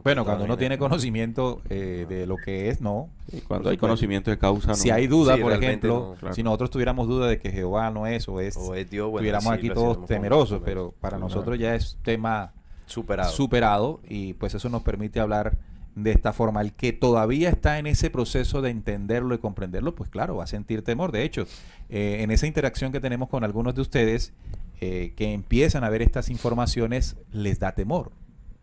Bueno, cuando uno tiene conocimiento de lo que es, no. Y cuando hay conocimiento de causa, Si no. hay duda, Sí, por realmente ejemplo, no. Claro. si nosotros tuviéramos duda de que Jehová no es o es, O es Dios, bueno, estuviéramos sí, aquí lo todos hacíamos con temerosos, conocimiento. pero para Claro. nosotros ya es tema Superado. superado, y pues eso nos permite hablar de esta forma. El que todavía está en ese proceso de entenderlo y comprenderlo, pues claro, va a sentir temor. De hecho, en esa interacción que tenemos con algunos de ustedes que empiezan a ver estas informaciones, les da temor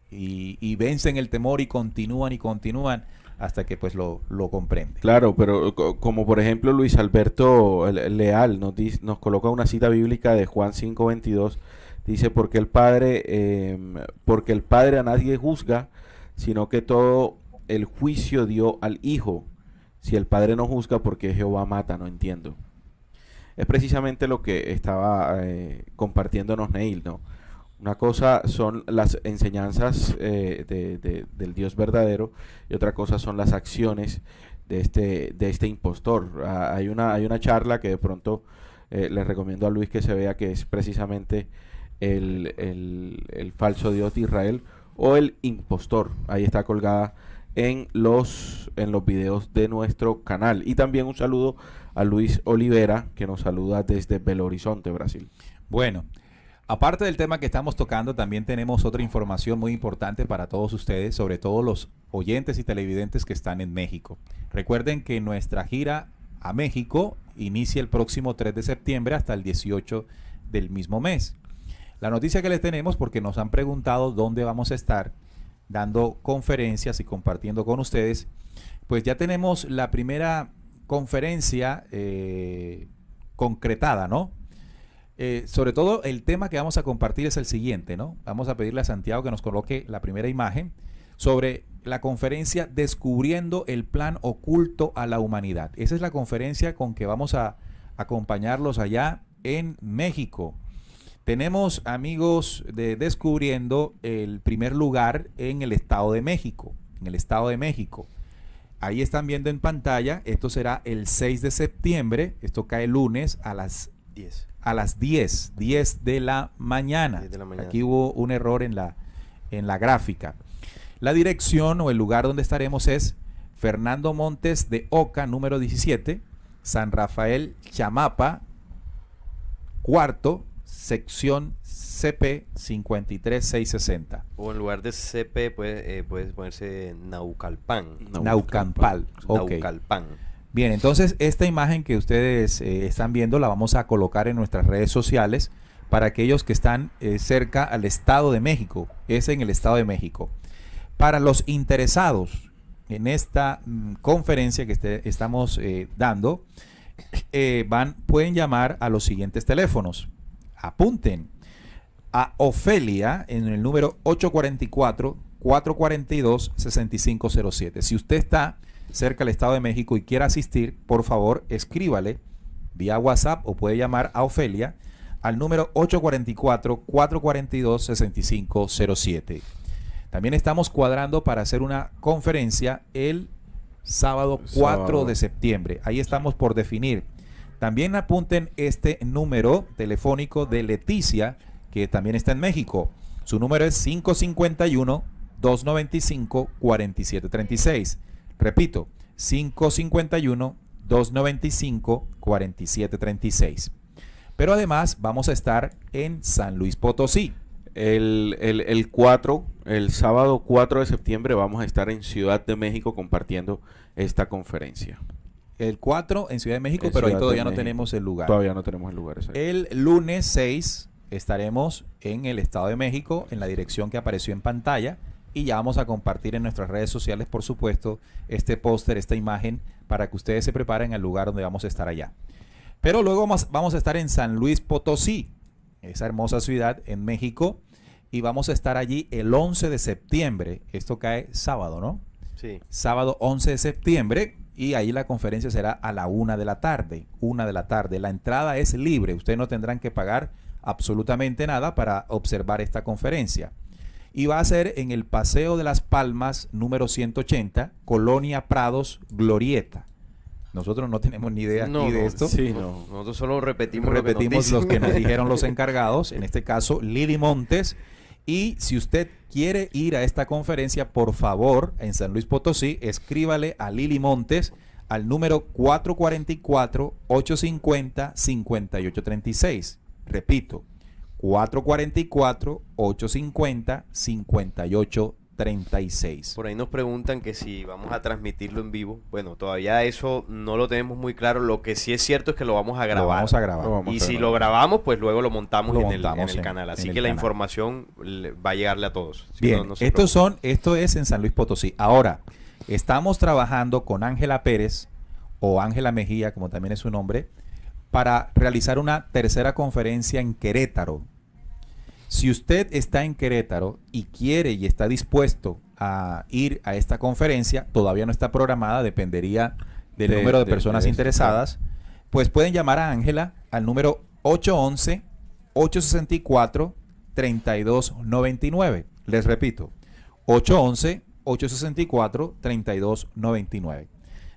y vencen el temor y continúan hasta que pues lo comprenden. Claro, pero como por ejemplo Luis Alberto Leal nos coloca una cita bíblica de Juan 5:22, dice, porque el Padre a nadie juzga, sino que todo el juicio dio al Hijo. Si el Padre no juzga, ¿por qué Jehová mata? No entiendo. Es precisamente lo que estaba compartiéndonos Neil, ¿no? Una cosa son las enseñanzas del Dios verdadero, y otra cosa son las acciones de este impostor. Hay una charla que de pronto les recomiendo a Luis que se vea, que es precisamente el falso Dios de Israel o el impostor. Ahí está colgada en los videos de nuestro canal. Y también un saludo a Luis Olivera, que nos saluda desde Belo Horizonte, Brasil. Bueno, aparte del tema que estamos tocando, también tenemos otra información muy importante para todos ustedes, sobre todo los oyentes y televidentes que están en México. Recuerden que nuestra gira a México inicia el próximo 3 de septiembre hasta el 18 del mismo mes. La noticia que les tenemos, porque nos han preguntado dónde vamos a estar dando conferencias y compartiendo con ustedes, pues ya tenemos la primera conferencia concretada, ¿no? Sobre todo el tema que vamos a compartir es el siguiente, ¿no? Vamos a pedirle a Santiago que nos coloque la primera imagen sobre la conferencia Descubriendo el Plan Oculto a la Humanidad. Esa es la conferencia con que vamos a acompañarlos allá en México. Tenemos, amigos de Descubriendo, el primer lugar en el Estado de México. Ahí están viendo en pantalla, esto será el 6 de septiembre, esto cae lunes a las a las 10 de la mañana. 10 de la mañana. Aquí hubo un error en la gráfica. La dirección o el lugar donde estaremos es Fernando Montes de Oca, número 17, San Rafael Chamapa, cuarto, sección CP 53660. O en lugar de CP puedes ponerse Naucalpan. Naucampal. Ok. Naucalpan. Bien, entonces esta imagen que ustedes están viendo la vamos a colocar en nuestras redes sociales para aquellos que están cerca al Estado de México. Es en el Estado de México. Para los interesados en esta conferencia que estamos dando, pueden llamar a los siguientes teléfonos. Apunten a Ofelia en el número 844-442-6507. Si usted está cerca del Estado de México y quiere asistir, por favor, escríbale vía WhatsApp o puede llamar a Ofelia al número 844-442-6507. También estamos cuadrando para hacer una conferencia el sábado 4 de septiembre. Ahí estamos por definir. También apunten este número telefónico de Leticia, que también está en México. Su número es 551-295-4736. Repito, 551-295-4736. Pero además vamos a estar en San Luis Potosí. El sábado 4 de septiembre vamos a estar en Ciudad de México compartiendo esta conferencia. El 4 en Ciudad de México, pero ahí todavía no tenemos el lugar. Todavía no tenemos el lugar. Exacto. El lunes 6 estaremos en el Estado de México, en la dirección que apareció en pantalla, y ya vamos a compartir en nuestras redes sociales, por supuesto, este póster, esta imagen, para que ustedes se preparen al lugar donde vamos a estar allá. Pero luego vamos a estar en San Luis Potosí, esa hermosa ciudad en México, y vamos a estar allí el 11 de septiembre. Esto cae sábado, ¿no? Sí. Sábado 11 de septiembre, y ahí la conferencia será a la 1 de la tarde. 1 de la tarde. La entrada es libre. Ustedes no tendrán que pagar absolutamente nada para observar esta conferencia. Y va a ser en el Paseo de las Palmas, número 180, Colonia Prados, Glorieta. Nosotros no tenemos ni idea aquí de esto. Sí, no. Nosotros solo repetimos Los que nos dijeron los encargados, en este caso Lili Montes. Y si usted quiere ir a esta conferencia, por favor, en San Luis Potosí, escríbale a Lili Montes al número 444-850-5836. Repito, 444-850-5836. Por ahí nos preguntan que si vamos a transmitirlo en vivo. Bueno, todavía eso no lo tenemos muy claro. Lo que sí es cierto es que lo vamos a grabar. Lo vamos a grabar. Y si lo grabamos, pues luego lo montamos en el canal. Así que la información va a llegarle a todos. Bien, esto es en San Luis Potosí. Ahora, estamos trabajando con Ángela Pérez, o Ángela Mejía, como también es su nombre, para realizar una tercera conferencia en Querétaro. Si usted está en Querétaro y quiere y está dispuesto a ir a esta conferencia, todavía no está programada, dependería del número de personas interesadas, pues pueden llamar a Ángela al número 811-864-3299. Les repito, 811-864-3299.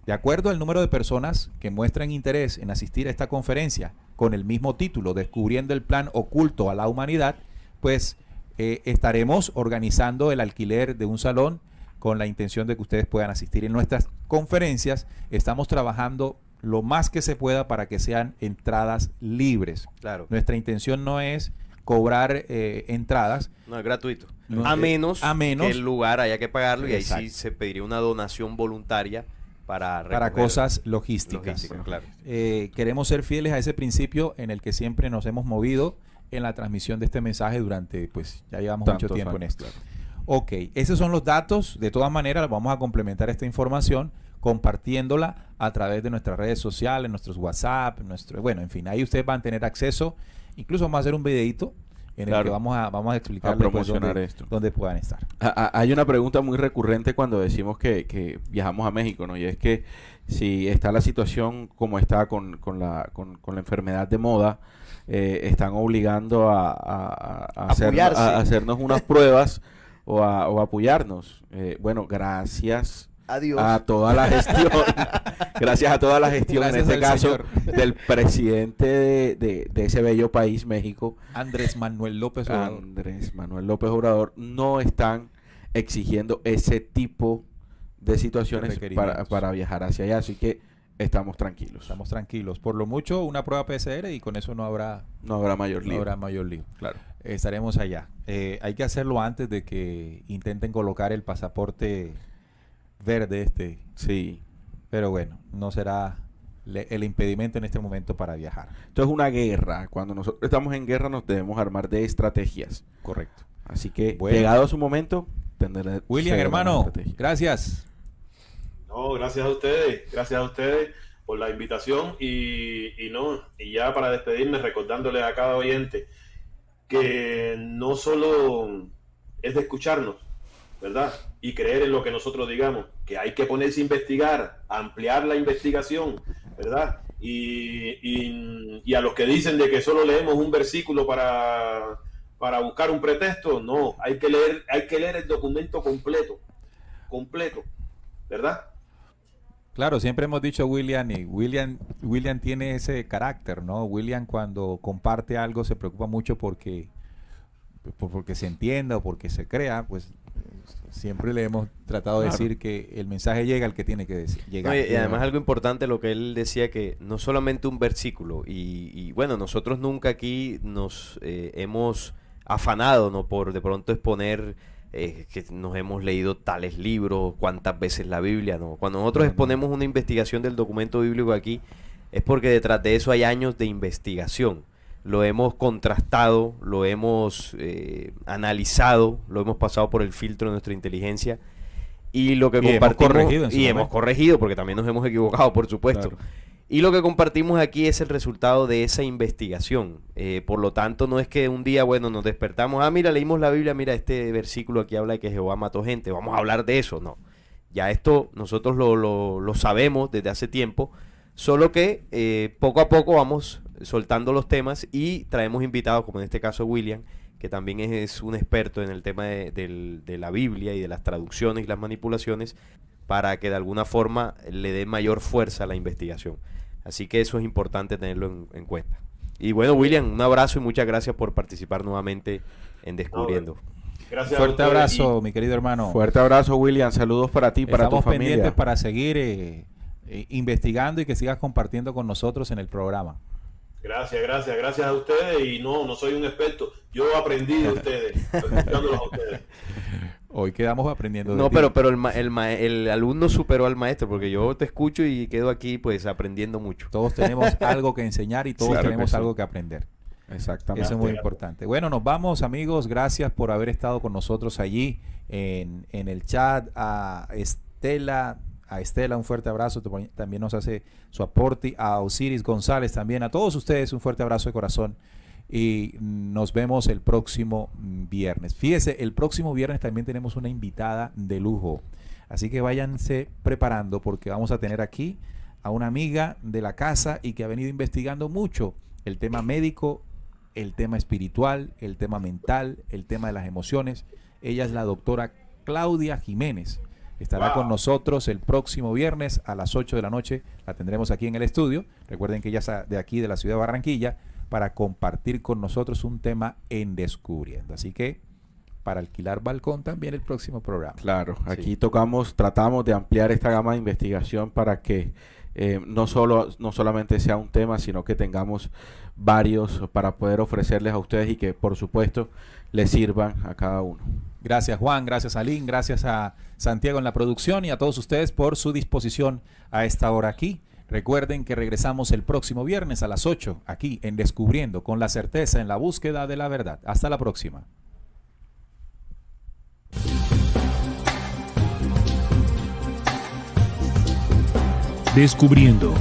De acuerdo al número de personas que muestran interés en asistir a esta conferencia con el mismo título, Descubriendo el Plan Oculto a la Humanidad, pues estaremos organizando el alquiler de un salón con la intención de que ustedes puedan asistir. En nuestras conferencias estamos trabajando lo más que se pueda para que sean entradas libres. Claro. Nuestra intención no es cobrar entradas. No, es gratuito. No, a menos que el lugar haya que pagarlo. Exacto. Y ahí sí se pediría una donación voluntaria para cosas logísticas. Claro. Queremos ser fieles a ese principio en el que siempre nos hemos movido en la transmisión de este mensaje durante, pues ya llevamos mucho tiempo en esto. Ok, esos son los datos. De todas maneras, vamos a complementar esta información compartiéndola a través de nuestras redes sociales, nuestros WhatsApp, bueno, en fin, ahí ustedes van a tener acceso. Incluso vamos a hacer un videito en el que vamos a explicarles dónde puedan estar. Hay una pregunta muy recurrente cuando decimos que viajamos a México, ¿no? Y es que si está la situación como está con la enfermedad de moda, están obligando a hacernos unas pruebas o a apoyarnos. Bueno, gracias Adiós. a toda la gestión, gracias a toda la gestión, Gracias en este al caso, señor. del presidente de ese bello país, México, Andrés Manuel López Obrador. Andrés Manuel López Obrador, no están exigiendo ese tipo de situaciones requerimientos. para viajar hacia allá, así que estamos tranquilos. Estamos tranquilos. Por lo mucho, una prueba PCR y con eso no habrá No habrá mayor lío. lío. Claro. Estaremos allá. Hay que hacerlo antes de que intenten colocar el pasaporte verde Sí. pero bueno, no será el impedimento en este momento para viajar. Esto es una guerra. Cuando nosotros estamos en guerra nos debemos armar de estrategias. Correcto. Así que, Bueno. llegado a su momento, tendré William, será una hermano, estrategia. gracias. No, gracias a ustedes por la invitación y ya para despedirme recordándole a cada oyente que no solo es de escucharnos, ¿verdad? Y creer en lo que nosotros digamos, que hay que ponerse a investigar, a ampliar la investigación, ¿verdad? Y a los que dicen de que solo leemos un versículo para buscar un pretexto, no, hay que leer el documento completo, ¿verdad? Claro, siempre hemos dicho William tiene ese carácter, ¿no? William cuando comparte algo se preocupa mucho porque se entienda o porque se crea, pues siempre le hemos tratado de decir que el mensaje llega al que tiene que llegar. No, y además algo importante lo que él decía, que no solamente un versículo, y bueno, nosotros nunca aquí nos hemos afanado, ¿no?, por de pronto exponer que nos hemos leído tales libros, cuántas veces la Biblia, ¿no? Cuando nosotros exponemos una investigación del documento bíblico aquí, es porque detrás de eso hay años de investigación. Lo hemos contrastado, lo hemos analizado, lo hemos pasado por el filtro de nuestra inteligencia y lo que compartimos hemos corregido, porque también nos hemos equivocado, por supuesto. Claro. Y lo que compartimos aquí es el resultado de esa investigación. Por lo tanto, no es que un día, bueno, nos despertamos, mira, leímos la Biblia, mira, este versículo aquí habla de que Jehová mató gente, vamos a hablar de eso. No, ya esto nosotros lo sabemos desde hace tiempo, solo que poco a poco vamos soltando los temas y traemos invitados, como en este caso William, que también es un experto en el tema de la Biblia y de las traducciones y las manipulaciones, para que de alguna forma le dé mayor fuerza a la investigación. Así que eso es importante tenerlo en cuenta. Y bueno, William, un abrazo y muchas gracias por participar nuevamente en Descubriendo. Gracias. Fuerte abrazo, mi querido hermano. Fuerte abrazo, William. Saludos para ti, para tu Estamos familia. pendientes para seguir investigando y que sigas compartiendo con nosotros en el programa. Gracias a ustedes. Y no soy un experto. Yo aprendí de ustedes, escuchándolos a ustedes. Hoy quedamos aprendiendo de No, ti. pero el alumno superó al maestro, porque yo te escucho y quedo aquí pues aprendiendo mucho. Todos tenemos algo que enseñar y todos Claro que tenemos sí. algo que aprender. Exactamente. Eso es muy importante. Bueno, nos vamos, amigos. Gracias por haber estado con nosotros allí en el chat. A Estela, un fuerte abrazo. También nos hace su aporte. A Osiris González también. A todos ustedes un fuerte abrazo de corazón. Y nos vemos el próximo viernes. Fíjese, el próximo viernes también tenemos una invitada de lujo. Así que váyanse preparando porque vamos a tener aquí a una amiga de la casa y que ha venido investigando mucho el tema médico, el tema espiritual, el tema mental, el tema de las emociones. Ella es la doctora Claudia Jiménez. Estará con nosotros el próximo viernes a las 8 de la noche. La tendremos aquí en el estudio. Recuerden que ella es de aquí, de la ciudad de Barranquilla, para compartir con nosotros un tema en Descubriendo. Así que para alquilar balcón también el próximo programa. Claro, aquí tratamos de ampliar esta gama de investigación para que no solamente sea un tema, sino que tengamos varios para poder ofrecerles a ustedes y que por supuesto les sirvan a cada uno. Gracias Juan, gracias a Lynn, gracias a Santiago en la producción y a todos ustedes por su disposición a esta hora aquí. Recuerden que regresamos el próximo viernes a las 8 aquí en Descubriendo, con la certeza en la búsqueda de la verdad. Hasta la próxima. Descubriendo.